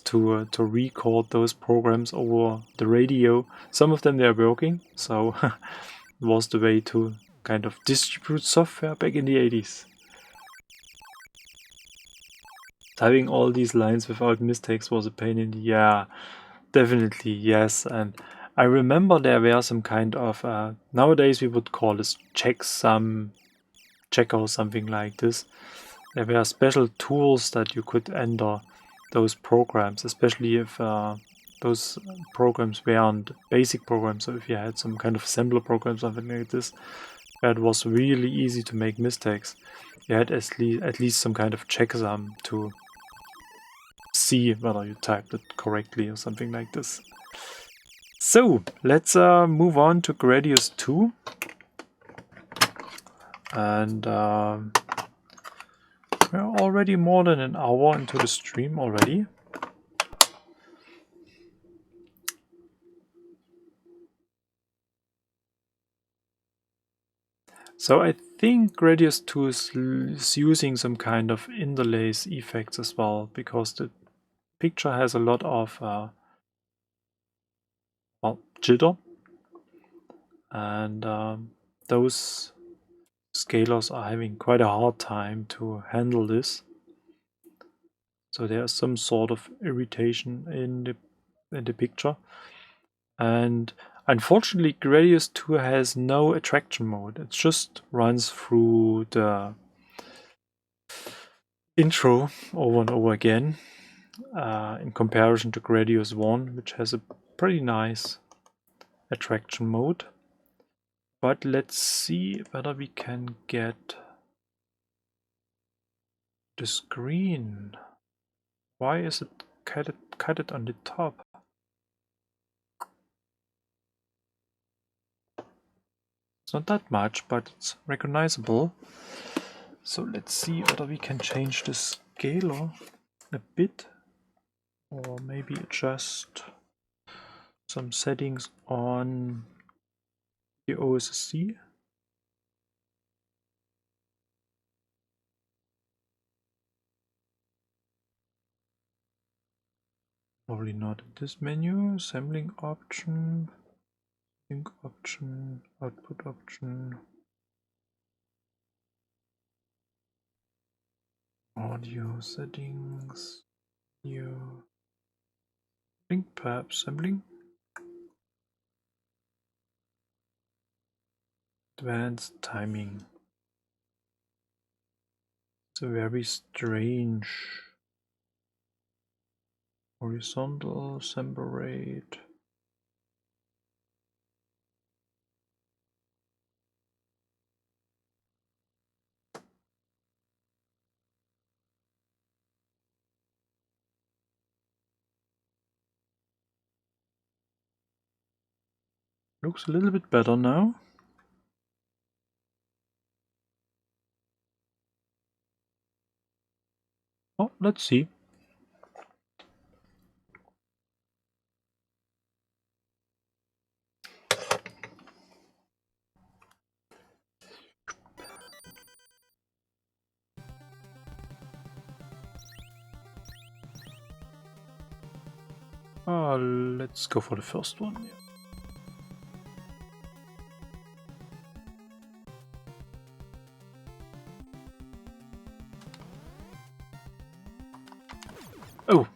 to record those programs over the radio. Some of them they are working, so it was the way to kind of distribute software back in the 80s. Typing all these lines without mistakes was a pain in the... Yeah, definitely, yes. And I remember there were some kind of... nowadays we would call this checksum checker or something like this. There were special tools that you could enter those programs, especially if those programs weren't basic programs. So if you had some kind of assembler program, something like this, where it was really easy to make mistakes, you had at least some kind of checksum to see whether you typed it correctly or something like this. So let's move on to Gradius 2. And we're already more than an hour into the stream already. So I think Gradius 2 is using some kind of interlace effects as well, because the picture has a lot of jitter, and those scalers are having quite a hard time to handle this. So there's some sort of irritation in the picture. And unfortunately, Gradius 2 has no attraction mode. It just runs through the intro over and over again, in comparison to Gradius 1, which has a pretty nice attraction mode. But let's see whether we can get the screen. Why is it cut it on the top? It's not that much, but it's recognizable. So let's see whether we can change the scaler a bit, or maybe adjust some settings on the OSSC. Probably not in this menu. Sampling option, sync option, output option, audio settings, new link, perhaps sampling, advanced timing. It's a very strange horizontal sample rate. Looks a little bit better now. Oh, let's see. Let's go for the first one. Yeah. Oh,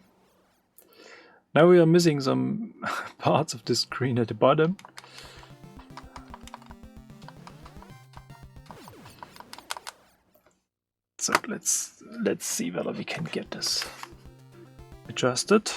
Now we are missing some parts of the screen at the bottom. So let's see whether we can get this adjusted.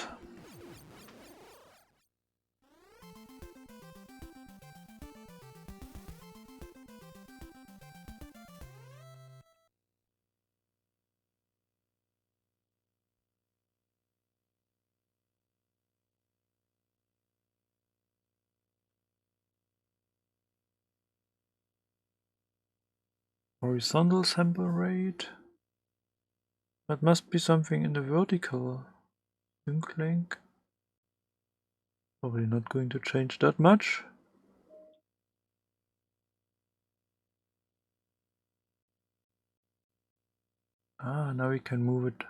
Horizontal sample rate. That must be something in the vertical. Sync link. Probably not going to change that much. Ah, now we can move it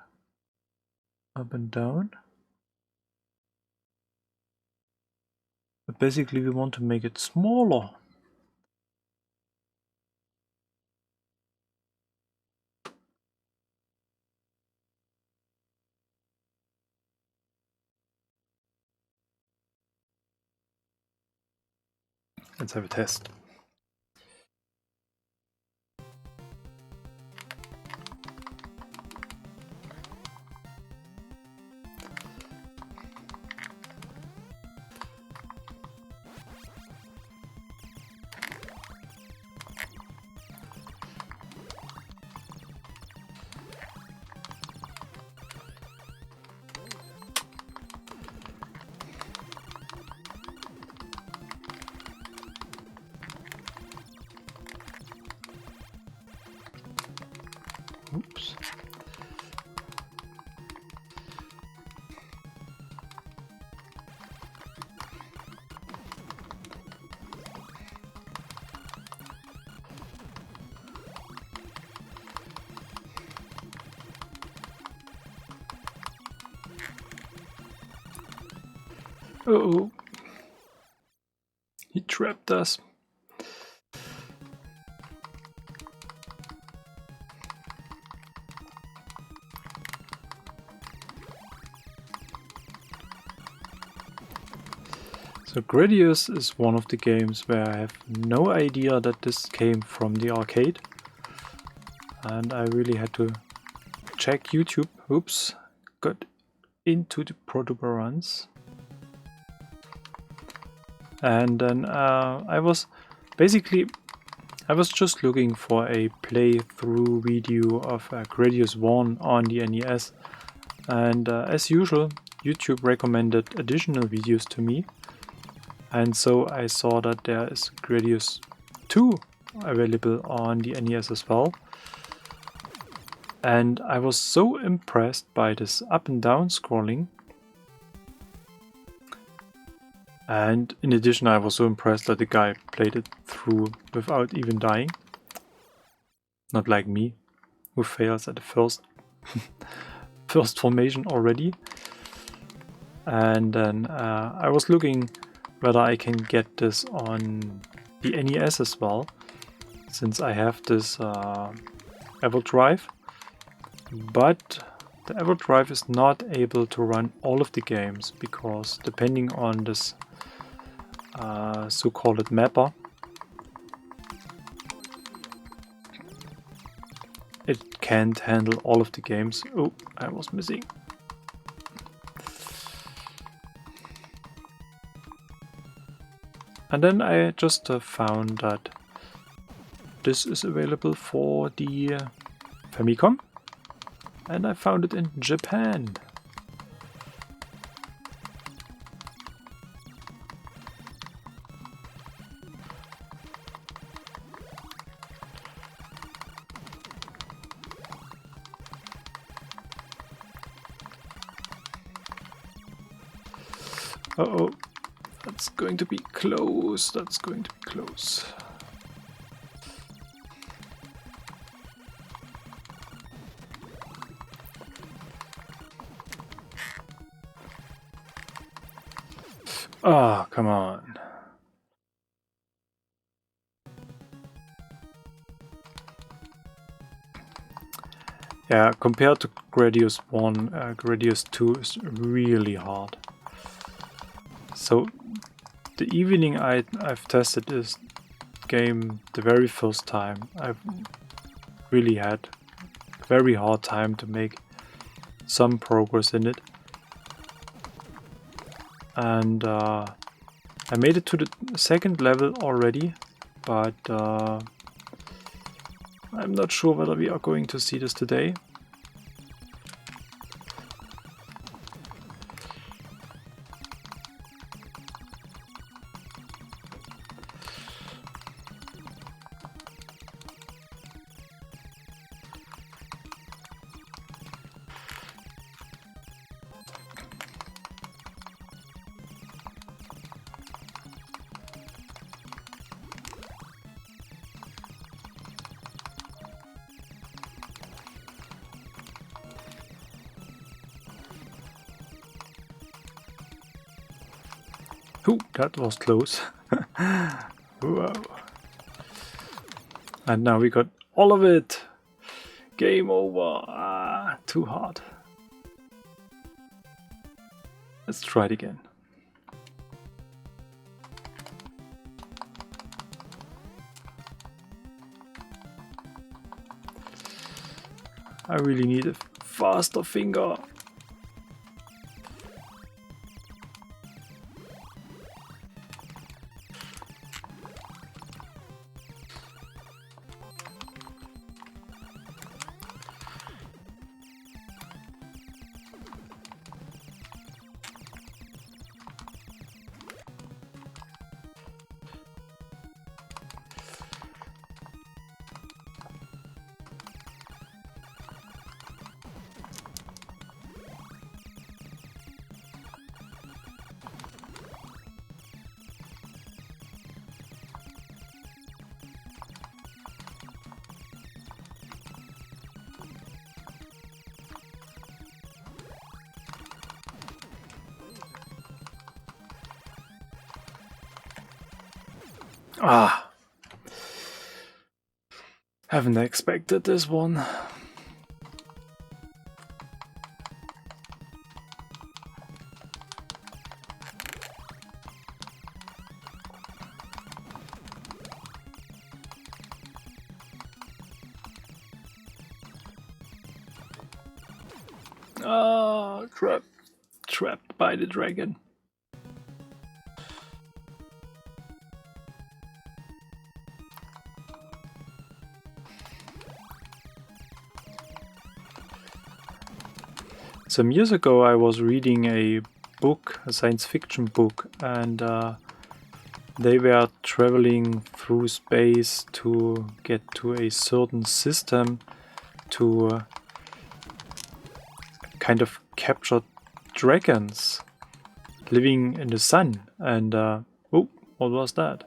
up and down. But basically we want to make it smaller. Let's have a test. Oops. Uh-oh. He trapped us. So Gradius is one of the games where I have no idea that this came from the arcade. And I really had to check YouTube. Oops, got into the protuberance. And then I was just looking for a playthrough video of Gradius 1 on the NES. And as usual, YouTube recommended additional videos to me. And so I saw that there is Gradius 2 available on the NES as well. And I was so impressed by this up and down scrolling. And in addition, I was so impressed that the guy played it through without even dying. Not like me, who fails at the first formation already. And then I was looking whether I can get this on the NES as well, since I have this EverDrive. But the EverDrive is not able to run all of the games, because depending on this so-called mapper, it can't handle all of the games. Oh, I was missing. And then I just found that this is available for the Famicom, and I found it in Japan. Uh-oh. That's going to be close. That's going to be close. Ah, come on. Yeah, compared to Gradius 1, Gradius 2 is really hard. So the evening I've tested this game the very first time. I've really had a very hard time to make some progress in it. And I made it to the second level already, but I'm not sure whether we are going to see this today. Ooh, that was close. Whoa. And now we got all of it. Game over. Ah, too hard. Let's try it again. I really need a faster finger. Ah, haven't expected this one. Ah, trapped by the dragon. Some years ago I was reading a book, a science fiction book, and they were traveling through space to get to a certain system to kind of capture dragons living in the sun. And oh, what was that?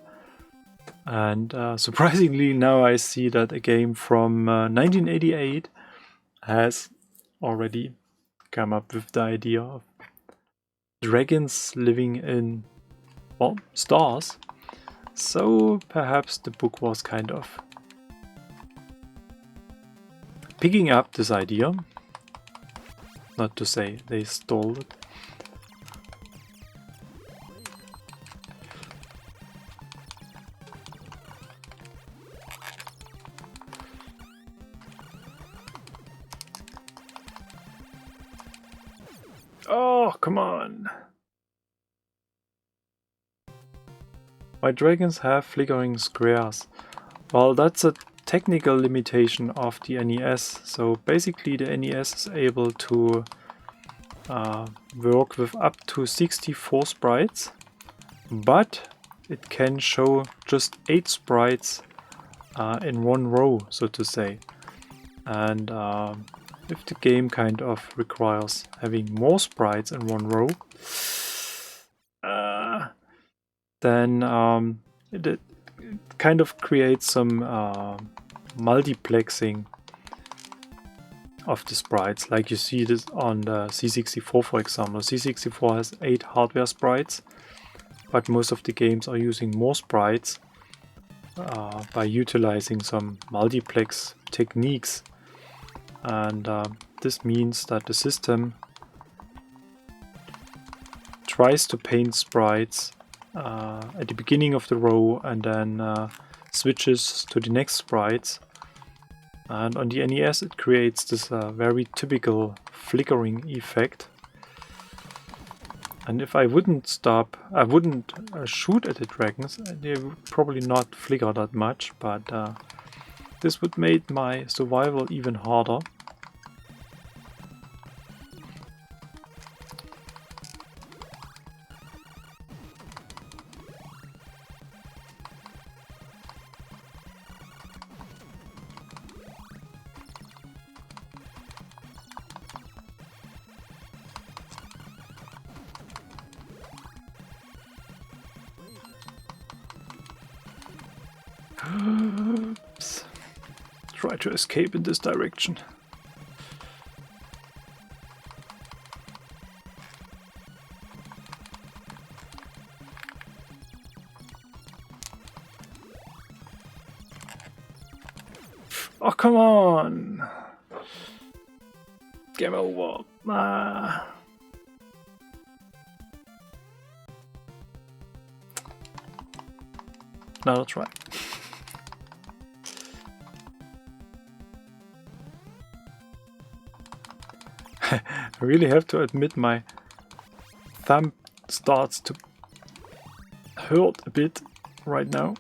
And surprisingly now I see that a game from 1988 has already come up with the idea of dragons living in, well, stars. So perhaps the book was kind of picking up this idea. Not to say they stole it. Oh, come on! Why dragons have flickering squares? Well, that's a technical limitation of the NES. So basically the NES is able to work with up to 64 sprites, but it can show just 8 sprites in one row, so to say. And if the game kind of requires having more sprites in one row, then it kind of creates some multiplexing of the sprites, like you see this on the C64, for example. C64 has 8 hardware sprites, but most of the games are using more sprites by utilizing some multiplex techniques. And this means that the system tries to paint sprites at the beginning of the row and then switches to the next sprites. And on the NES it creates this very typical flickering effect. And if I wouldn't shoot at the dragons, they would probably not flicker that much, but this would make my survival even harder. Oops. Try to escape in this direction. Oh, come on! Game over. Ah. Another try. I really have to admit my thumb starts to hurt a bit right now.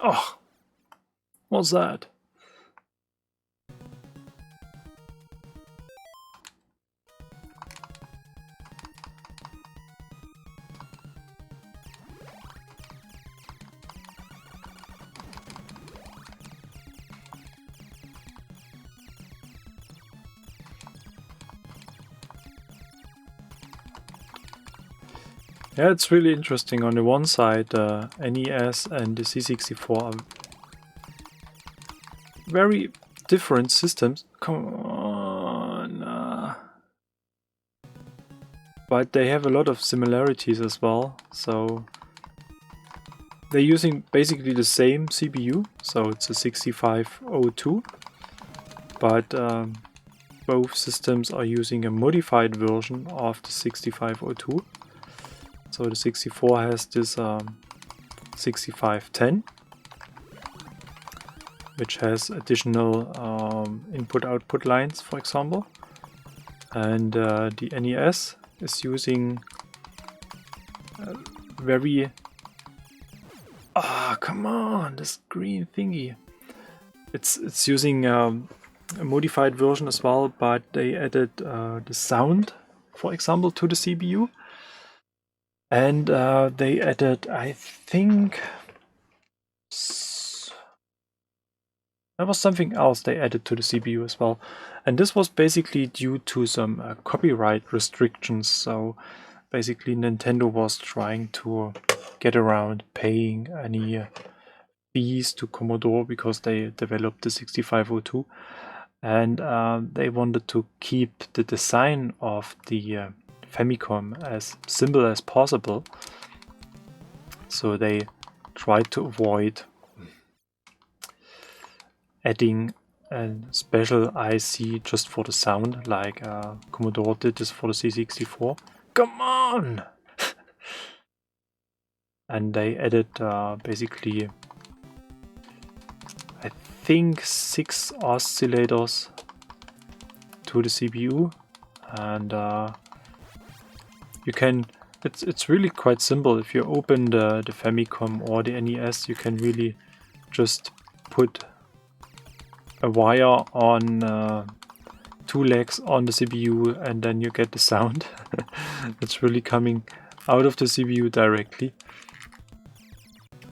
Oh, what's that? Yeah, it's really interesting. On the one side, NES and the C64 are very different systems. Come on. But they have a lot of similarities as well. So they're using basically the same CPU. So it's a 6502. But both systems are using a modified version of the 6502. So the 64 has this 6510, which has additional input-output lines, for example. And the NES is using very... Ah, come on, this green thingy. It's using a modified version as well, but they added the sound, for example, to the CPU. And they added, I think, there was something else they added to the CPU as well. And this was basically due to some copyright restrictions. So basically Nintendo was trying to get around paying any fees to Commodore because they developed the 6502. And they wanted to keep the design of the Famicom as simple as possible, so they tried to avoid adding a special IC just for the sound, like Commodore did this for the C64. Come on! And they added basically, I think, 6 oscillators to the CPU, and you can, it's really quite simple. If you open the Famicom or the NES, you can really just put a wire on 2 legs on the CPU and then you get the sound. It's really coming out of the CPU directly.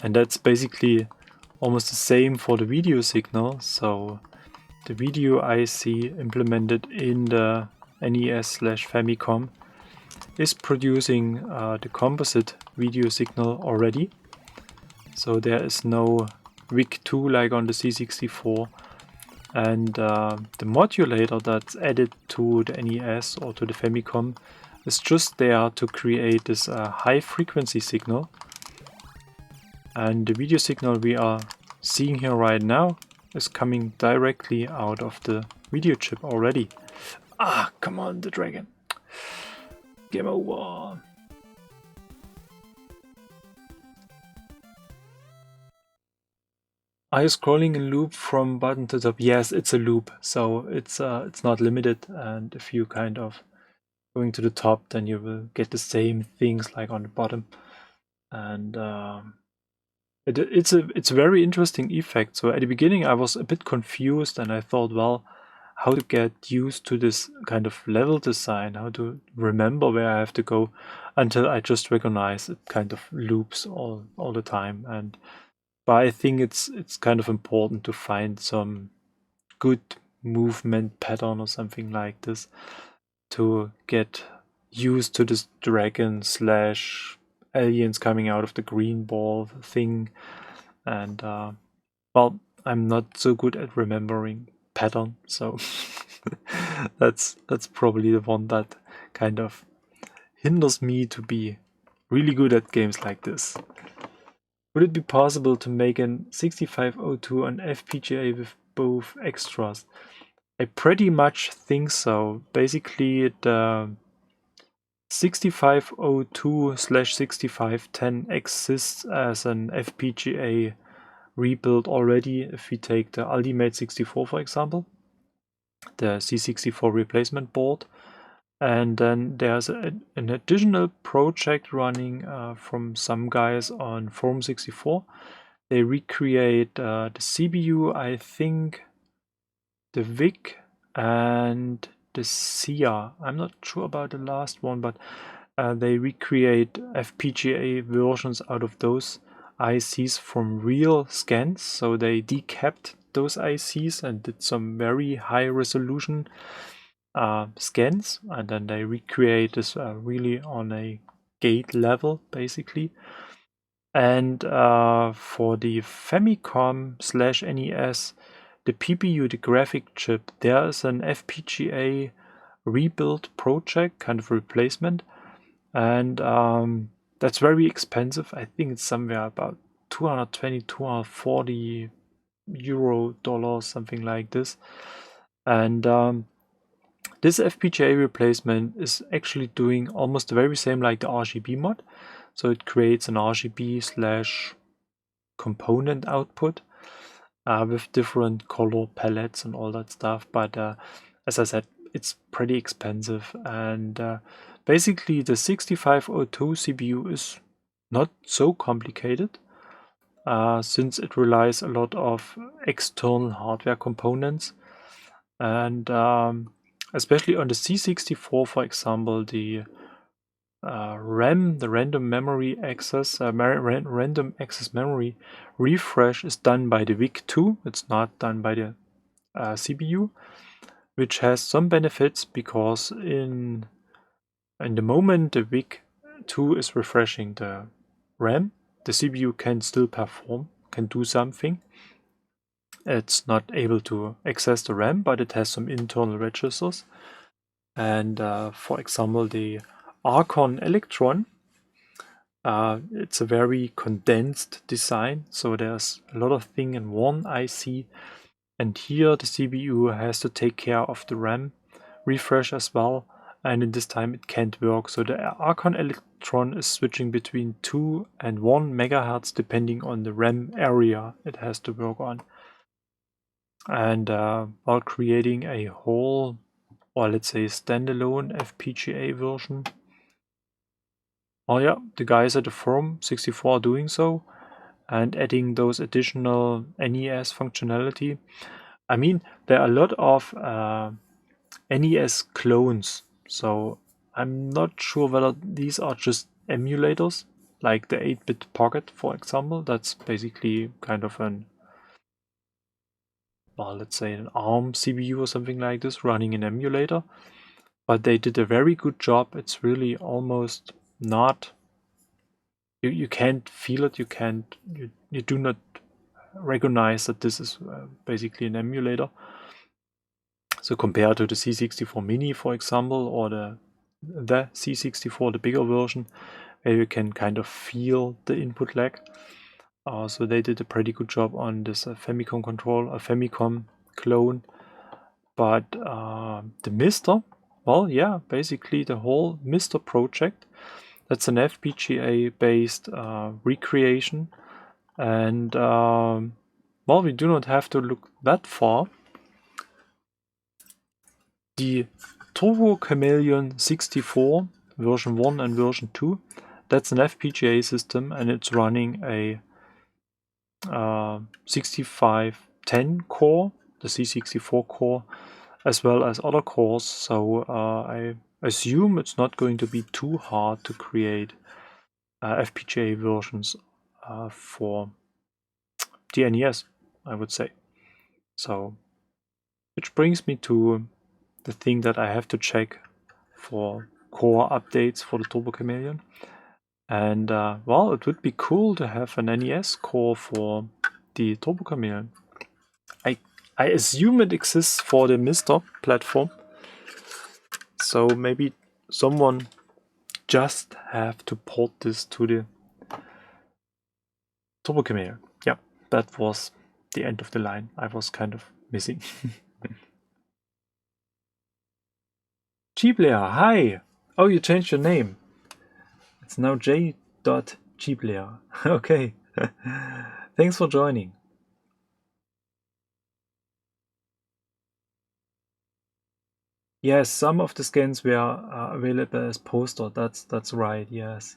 And that's basically almost the same for the video signal. So the video IC implemented in the NES/Famicom is producing the composite video signal already. So there is no VIC2 like on the C64, and the modulator that's added to the NES or to the Famicom is just there to create this high frequency signal. And the video signal we are seeing here right now is coming directly out of the video chip already. Ah, come on, the dragon. Game over. Are you scrolling in loop from bottom to top? Yes, it's a loop, so it's not limited. And if you kind of going to the top, then you will get the same things like on the bottom. And it's a very interesting effect. So at the beginning, I was a bit confused, and I thought, well, how to get used to this kind of level design, how to remember where I have to go, until I just recognize it kind of loops all the time. And but I think it's kind of important to find some good movement pattern or something like this to get used to this dragon slash aliens coming out of the green ball thing. And well, I'm not so good at remembering pattern, so that's probably the one that kind of hinders me to be really good at games like this. Would it be possible to make an 6502 on FPGA with both extras? I pretty much think so. Basically, the 6502/6510 exists as an FPGA rebuild already. If we take the Ultimate 64, for example, the C64 replacement board. And then there's an additional project running from some guys on Forum 64. They recreate the CPU, I think, the VIC, and the SIA. I'm not sure about the last one, but they recreate FPGA versions out of those ICs from real scans. So they decapped those ICs and did some very high resolution scans, and then they recreate this really on a gate level, basically. And for the Famicom/NES, the PPU, the graphic chip, there is an FPGA rebuild project, kind of replacement, and that's very expensive. I think it's somewhere about 220, 240 euro, dollars, something like this. And this FPGA replacement is actually doing almost the very same like the RGB mod. So it creates an RGB/component output with different color palettes and all that stuff. But as I said, it's pretty expensive. And basically the 6502 CPU is not so complicated since it relies a lot of external hardware components. And especially on the C64, for example, the RAM, the random memory access, random access memory refresh is done by the VIC2. It's not done by the CPU, which has some benefits because in the moment the VIC2 is refreshing the RAM, the CPU can still perform, can do something. It's not able to access the RAM, but it has some internal registers. And for example, the Archon Electron, it's a very condensed design, so there's a lot of things in one IC. And here the CPU has to take care of the RAM refresh as well, and in this time it can't work. So the Archon Electron is switching between 2 and 1 megahertz depending on the RAM area it has to work on. And while creating a whole, or let's say standalone FPGA version. Oh yeah, the guys at the Forum 64 are doing so and adding those additional NES functionality. I mean, there are a lot of NES clones, so I'm not sure whether these are just emulators, like the 8-bit Pocket, for example. That's basically kind of an well, let's say an ARM CPU or something like this running an emulator. But they did a very good job. It's really almost not, you can't feel it, you do not recognize that this is basically an emulator. So compared to the C64 Mini, for example, or the C64, the bigger version, where you can kind of feel the input lag. So they did a pretty good job on this Famicom control, a Famicom clone. But the Mister, well, yeah, basically the whole Mister project, that's an FPGA-based recreation. And well, we do not have to look that far. The Turbo Chameleon 64 version 1 and version 2, that's an FPGA system, and it's running a 6510 core, the C64 core, as well as other cores. So I assume it's not going to be too hard to create FPGA versions for the NES, I would say. So, which brings me to the thing that I have to check for core updates for the Turbo Chameleon. And well, it would be cool to have an NES core for the Turbo Chameleon. I assume it exists for the Mister platform. So maybe someone just have to port this to the Turbo Chameleon. Yeah, that was the end of the line I was kind of missing. Gplayer, hi! Oh, you changed your name. It's now J.Gplayer. Okay. Thanks for joining. Yes, some of the scans were available as poster. That's right, yes.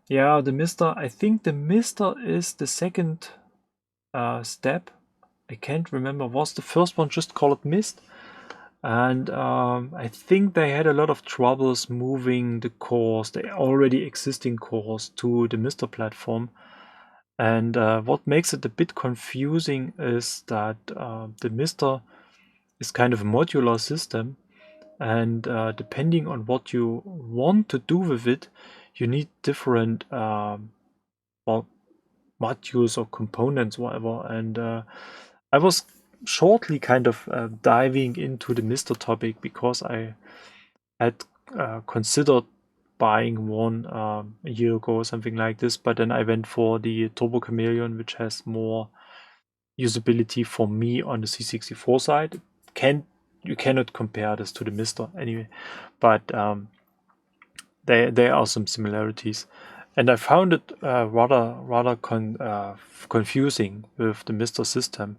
Yeah, the Mister, I think the Mister is the second step. I can't remember. Was the first one just called Mist? And I think they had a lot of troubles moving the cores, the already existing cores, to the Mister platform. And what makes it a bit confusing is that the Mister is kind of a modular system, and depending on what you want to do with it, you need different well, modules or components, whatever. And I was shortly kind of diving into the Mister topic because I had considered buying one a year ago or something like this, but then I went for the Turbo Chameleon, which has more usability for me on the C64 side. You cannot compare this to the Mister anyway, but there are some similarities, and I found it rather confusing with the Mister system.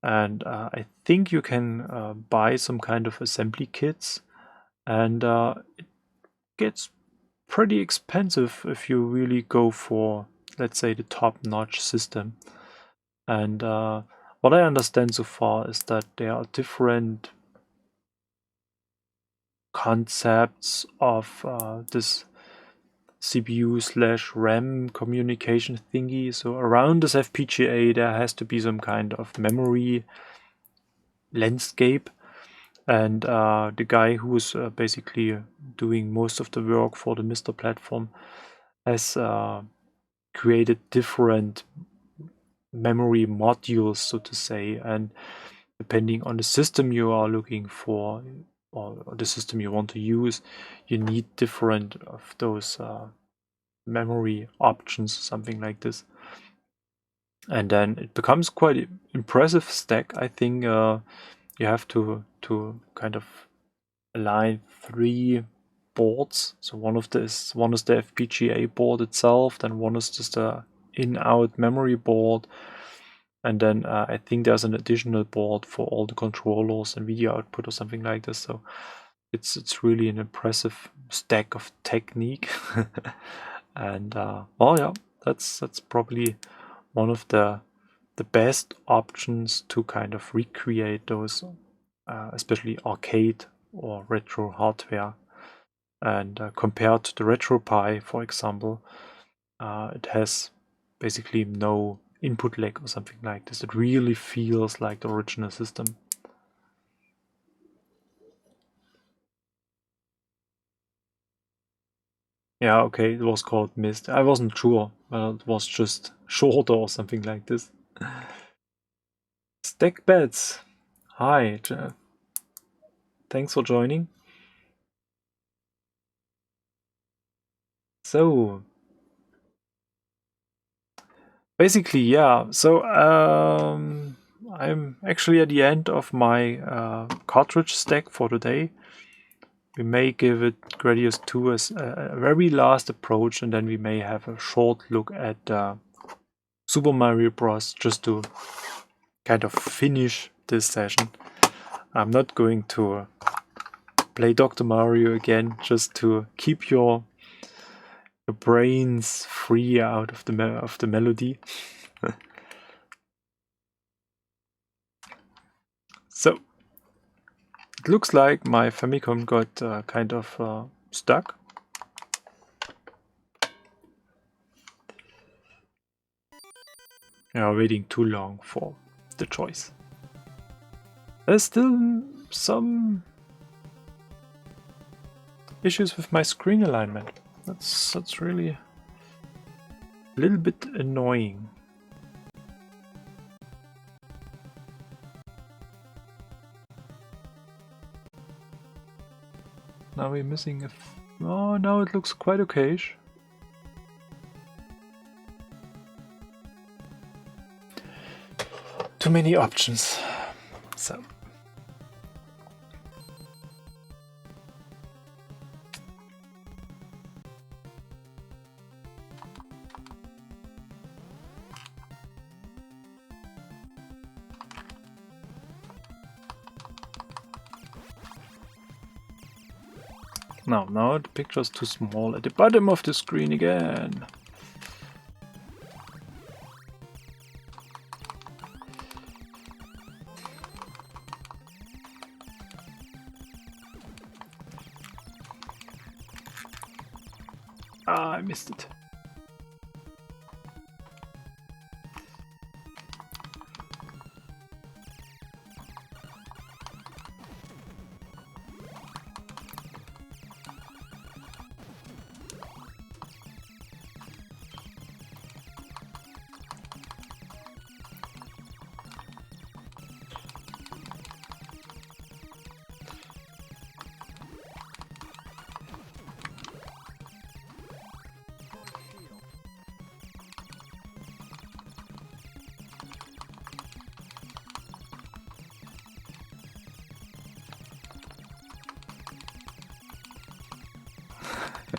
And I think you can buy some kind of assembly kits, and it gets pretty expensive if you really go for, let's say, the top-notch system. And what I understand so far is that there are different concepts of this CPU slash RAM communication thingy. So around this FPGA, there has to be some kind of memory landscape. And the guy who is basically doing most of the work for the Mister platform has created different memory modules, so to say, and depending on the system you are looking for or the system you want to use, you need different of those memory options, something like this. And then it becomes quite an impressive stack. I think you have to kind of align 3 boards. So one is the FPGA board itself, then one is just a in-out memory board, and then I think there's an additional board for all the controllers and video output or something like this. So it's really an impressive stack of technique. And well, yeah, that's probably one of the best options to kind of recreate those, especially arcade or retro hardware. And compared to the RetroPie, for example, it has basically no input lag or something like this. It really feels like the original system. Yeah, okay, it was called Mist. I wasn't sure whether it was just shorter or something like this. Stack beds. Hi, thanks for joining. So, basically, yeah. So, I'm actually at the end of my cartridge stack for today. We may give it Gradius 2 as a very last approach, and then we may have a short look at Super Mario Bros. Just to kind of finish this session. I'm not going to play Dr. Mario again, just to keep your brains free out of the melody. So it looks like my Famicom got kind of stuck. Yeah, waiting too long for the choice. There's still some issues with my screen alignment. That's really a little bit annoying. Now we're missing a... Oh, now it looks quite okay-ish. Too many options. So... No, now the picture's too small at the bottom of the screen again. Ah, I missed it.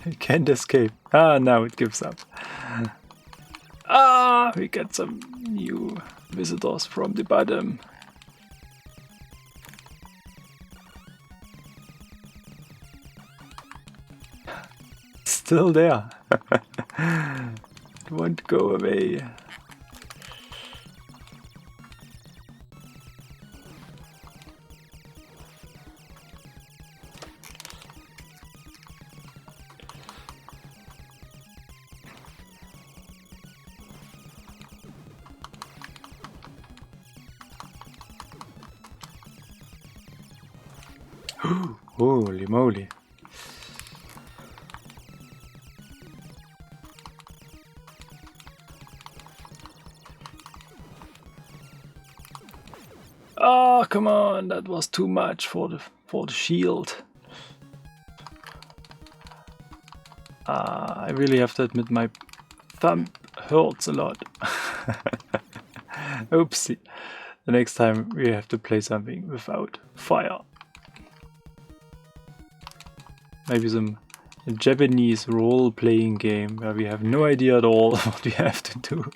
I can't escape. Ah, now it gives up. Ah, we get some new visitors from the bottom. Still there. It won't go away. Holy moly. Oh, come on, that was too much for the shield. I really have to admit my thumb hurts a lot. Oopsie. The next time we have to play something without fire. Maybe some Japanese role-playing game where we have no idea at all what we have to do.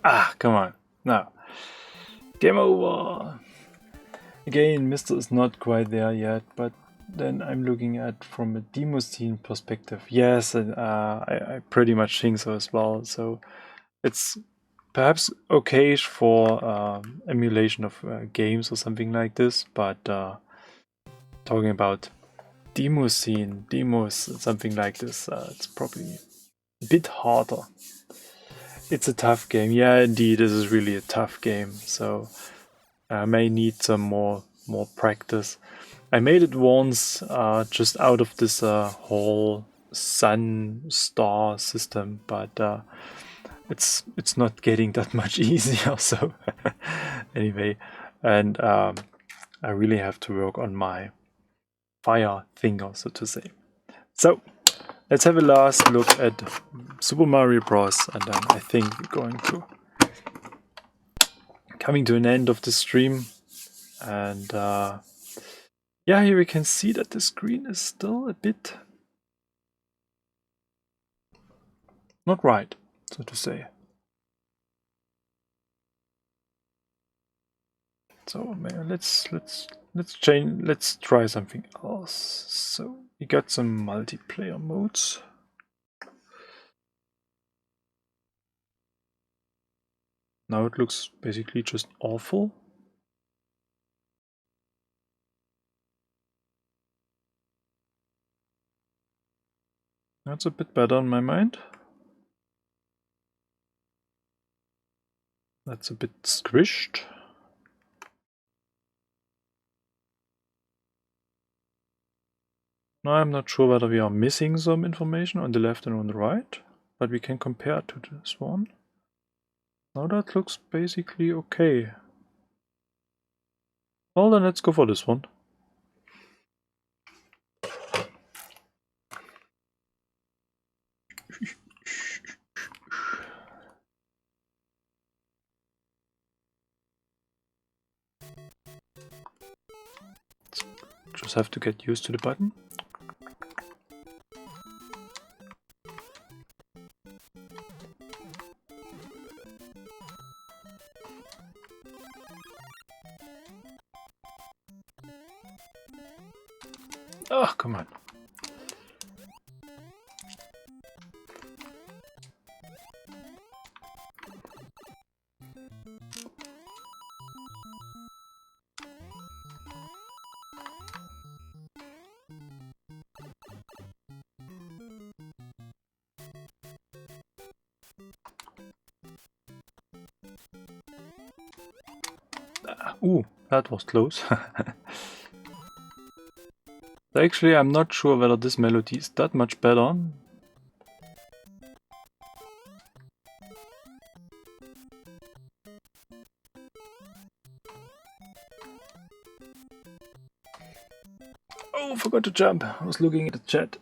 Ah, come on. No. Game over. Again, Mister is not quite there yet, but then I'm looking at from a demo scene perspective. Yes, I pretty much think so as well. So it's perhaps okay for emulation of games or something like this, but talking about demos, something like this, it's probably a bit harder. It's a tough game. Yeah, indeed, this is really a tough game, so I may need some more practice. I made it once, just out of this whole sun star system, but it's not getting that much easier. So anyway, and I really have to work on my fire finger, so to say. So let's have a last look at Super Mario Bros. And then I think we're going to coming to an end of the stream. And yeah, here we can see that the screen is still a bit not right, so to say. So let's change. Let's try something else. So we got some multiplayer modes. Now it looks basically just awful. That's a bit better in my mind. That's a bit squished. Now I'm not sure whether we are missing some information on the left and on the right, but we can compare to this one. Now that looks basically okay. Well, then let's go for this one. Just have to get used to the button. Oh, come on. Ooh, that was close. Actually, I'm not sure whether this melody is that much better. Oh, forgot to jump. I was looking at the chat.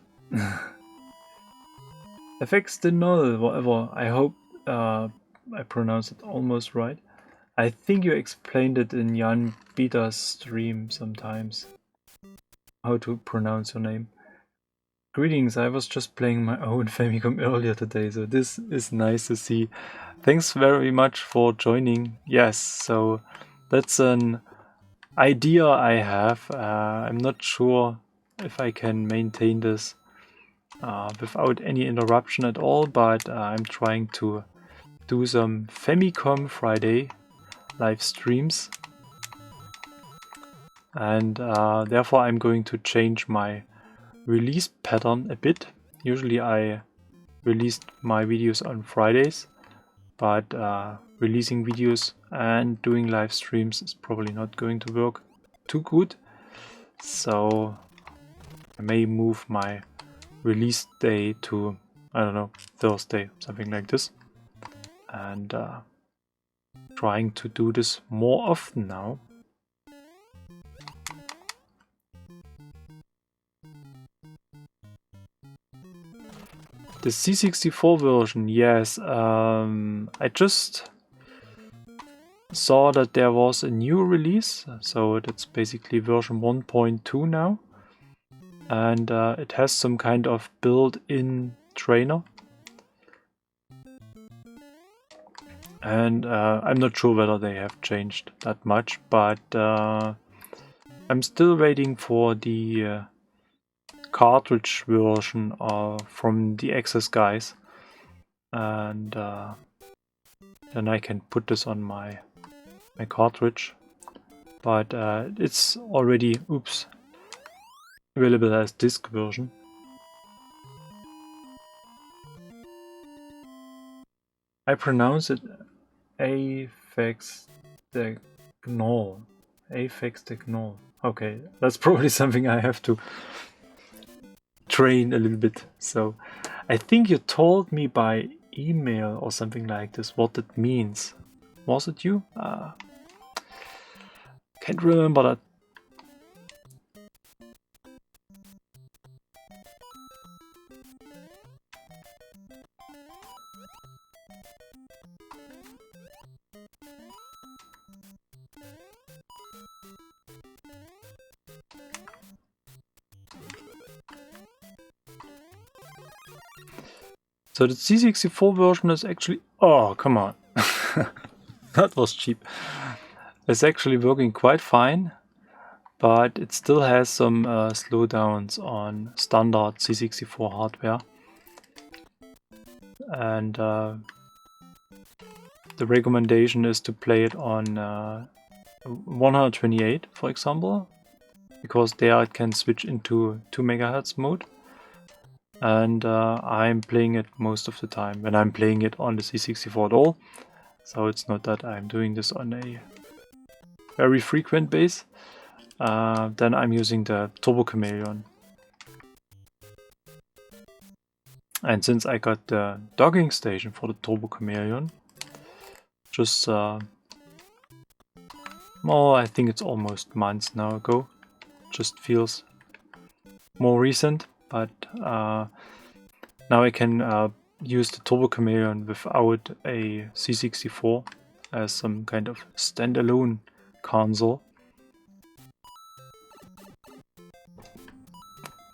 Effects de null, whatever. I hope I pronounced it almost right. I think you explained it in Jan Beta's stream sometimes. How to pronounce your name. Greetings, I was just playing my own Famicom earlier today, so this is nice to see. Thanks very much for joining. Yes, so that's an idea I have. I'm not sure if I can maintain this without any interruption at all, but I'm trying to do some Famicom Friday live streams. And therefore I'm going to change my release pattern a bit. Usually I released my videos on Fridays, but releasing videos and doing live streams is probably not going to work too good. So I may move my release day to, I don't know, Thursday, something like this. And trying to do this more often now. The C64 version, yes. I just saw that there was a new release, so that's basically version 1.2 now. And it has some kind of built-in trainer. And I'm not sure whether they have changed that much, but I'm still waiting for the cartridge version from the Access guys, and then I can put this on my cartridge. But it's already, oops, available as disc version. I pronounce it Aphex Technol. Aphex Technol. Okay, that's probably something I have to train a little bit. So I think you told me by email or something like this what it means. Was it you? Can't remember that. So the C64 version is actually... Oh, come on. That was cheap. It's actually working quite fine, but it still has some slowdowns on standard C64 hardware. And the recommendation is to play it on 128, for example, because there it can switch into 2 MHz mode. And I'm playing it most of the time when I'm playing it on the C64 at all. So it's not that I'm doing this on a very frequent base. Then I'm using the Turbo Chameleon. And since I got the docking station for the Turbo Chameleon, just well, I think it's almost months now ago. Just feels more recent, but now I can use the Turbo Chameleon without a C64 as some kind of standalone console.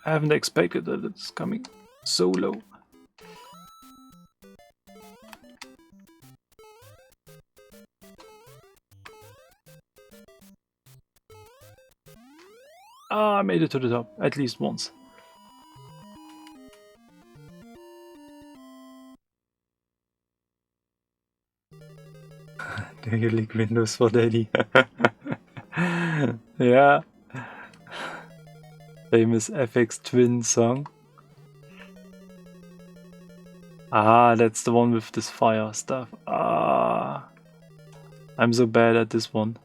I haven't expected that it's coming so low. I made it to the top, at least once. Do you leak Windows for Daddy? Yeah. Famous FX Twin song. Ah, that's the one with this fire stuff. Ah, I'm so bad at this one.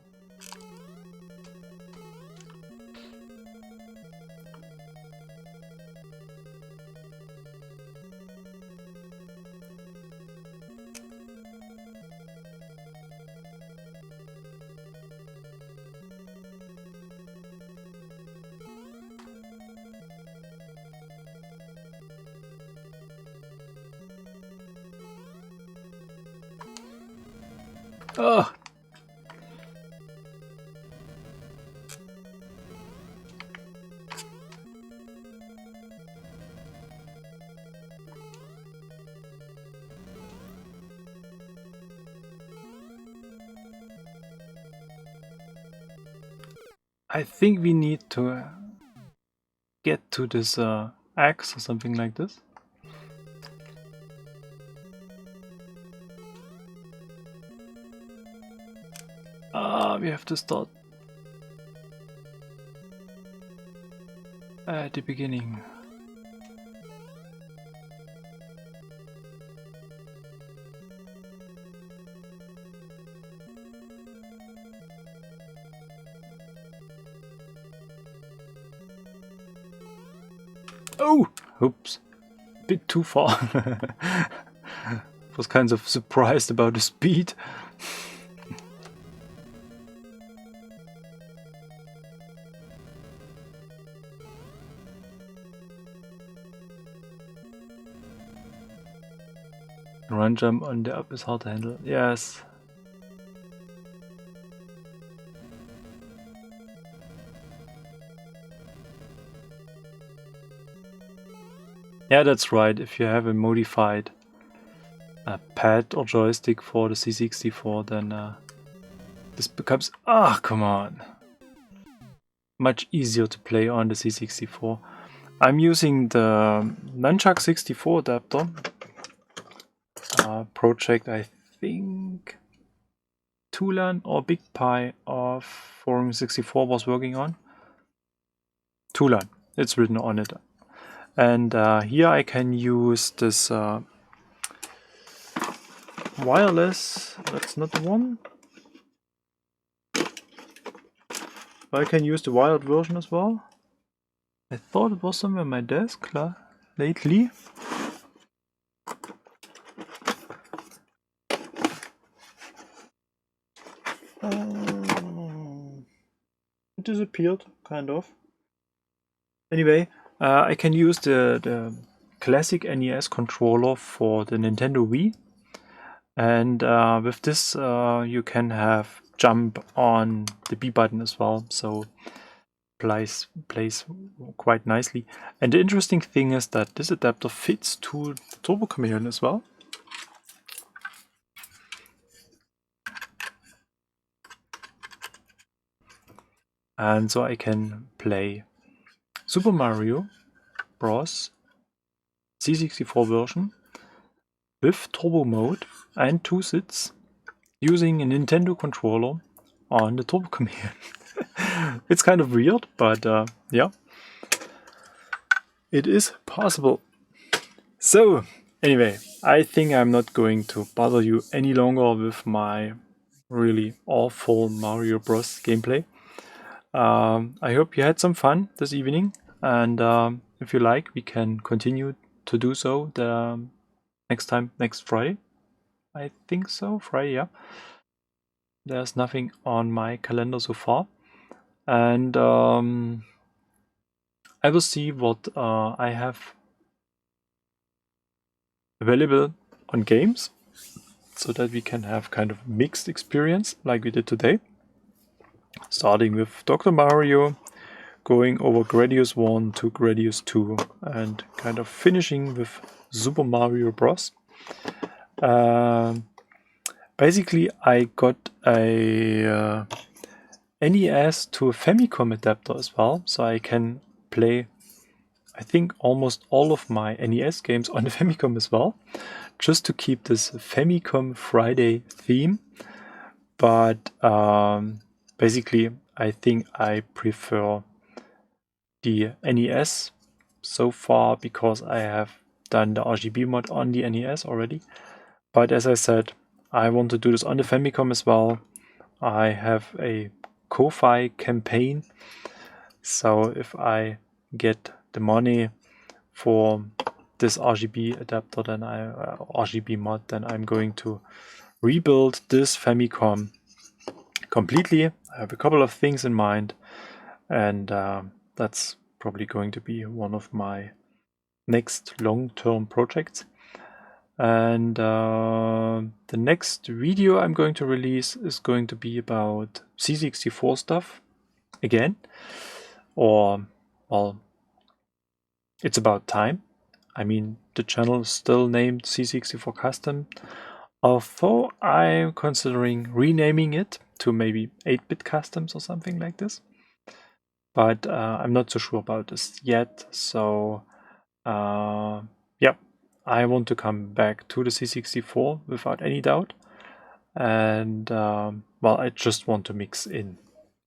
Oh. I think we need to get to this axe or something like this. We have to start at the beginning. Oh! Oops. Bit too far. Was kind of surprised about the speed. Run jump on the up is hard to handle. Yes. Yeah, that's right. If you have a modified pad or joystick for the C64, then this becomes... Ah, come on. Much easier to play on the C64. I'm using the Nunchuck 64 adapter. Project, I think Tulan or Big Pie of Forum 64 was working on? Tulan, it's written on it. And here I can use this wireless, that's not the one. But I can use the wired version as well. I thought it was somewhere on my desk lately. It disappeared, kind of. Anyway, I can use the classic NES controller for the Nintendo Wii. And with this you can have jump on the B button as well, so plays quite nicely. And the interesting thing is that this adapter fits to the Turbo Chameleon as well. And so I can play Super Mario Bros. C64 version with turbo mode and 2 sits using a Nintendo controller on the Turbo Chameleon. It's kind of weird, but yeah, it is possible. So anyway, I think I'm not going to bother you any longer with my really awful Mario Bros gameplay. I hope you had some fun this evening, and if you like, we can continue to do so the next Friday. I think so, Friday, yeah. There's nothing on my calendar so far, and I will see what I have available on games, so that we can have kind of mixed experience like we did today. Starting with Dr. Mario, going over Gradius 1 to Gradius 2, and kind of finishing with Super Mario Bros. Basically, I got a NES to a Famicom adapter as well, so I can play, I think, almost all of my NES games on the Famicom as well, just to keep this Famicom Friday theme. But basically, I think I prefer the NES so far because I have done the RGB mod on the NES already. But as I said, I want to do this on the Famicom as well. I have a Ko-Fi campaign, so if I get the money for this RGB adapter, then RGB mod, then I'm going to rebuild this Famicom completely. I have a couple of things in mind, and that's probably going to be one of my next long-term projects. And the next video I'm going to release is going to be about C64 stuff again, or well, it's about time. I mean, the channel is still named C64 Custom, although I'm considering renaming it to maybe 8-bit Customs or something like this. But I'm not so sure about this yet, so yeah, I want to come back to the C64 without any doubt. And well, I just want to mix in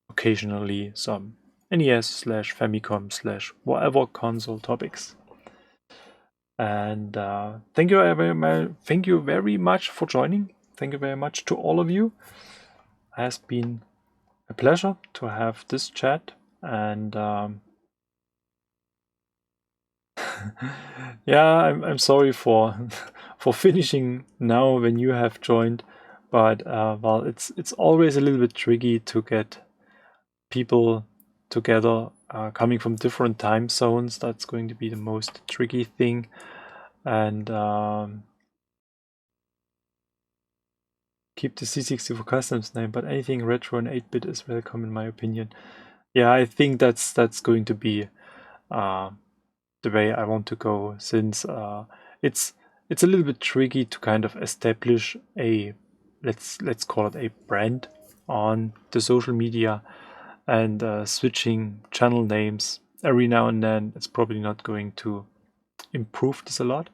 occasionally some NES/Famicom/ whatever console topics. And thank you very much for joining. Thank you very much to all of you. It has been a pleasure to have this chat, and yeah, I'm sorry for for finishing now when you have joined, but well, it's always a little bit tricky to get people together coming from different time zones. That's going to be the most tricky thing, and keep the C64 Customs name, but anything retro and 8-bit is welcome in my opinion. Yeah, I think that's going to be the way I want to go, since it's a little bit tricky to kind of establish a let's call it a brand on the social media, and switching channel names every now and then, it's probably not going to improve this a lot.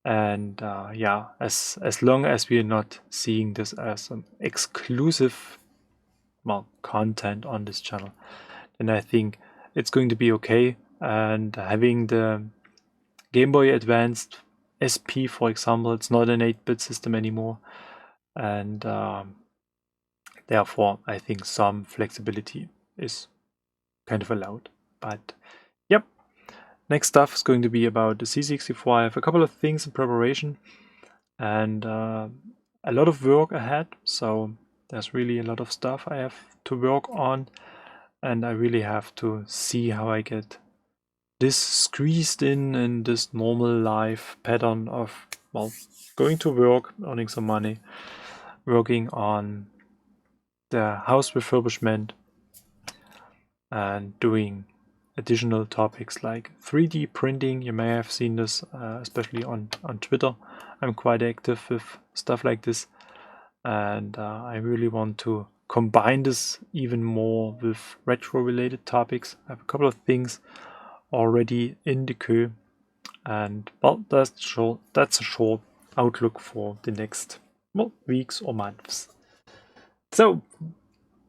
And yeah, as long as we are not seeing this as an exclusive, well, content on this channel, then I think it's going to be okay. And having the Game Boy Advanced SP, for example, it's not an 8-bit system anymore, and therefore I think some flexibility is kind of allowed. But yep, next stuff is going to be about the C64. I have a couple of things in preparation and a lot of work ahead, so there's really a lot of stuff I have to work on, and I really have to see how I get this squeezed in this normal life pattern of, well, going to work, earning some money, working on the house refurbishment, and doing additional topics like 3D printing. You may have seen this, especially on Twitter. I'm quite active with stuff like this, and I really want to combine this even more with retro related topics. I have a couple of things already in the queue, and well, that's a short outlook for the next, well, weeks or months. So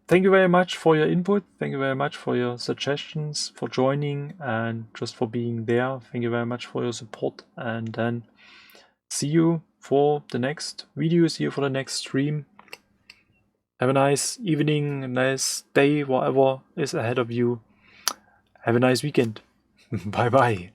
thank you very much for your input. Thank you very much for your suggestions, for joining, and just for being there. Thank you very much for your support, and then see you for the next video, see you for the next stream. Have a nice evening, a nice day, whatever is ahead of you. Have a nice weekend. Bye bye.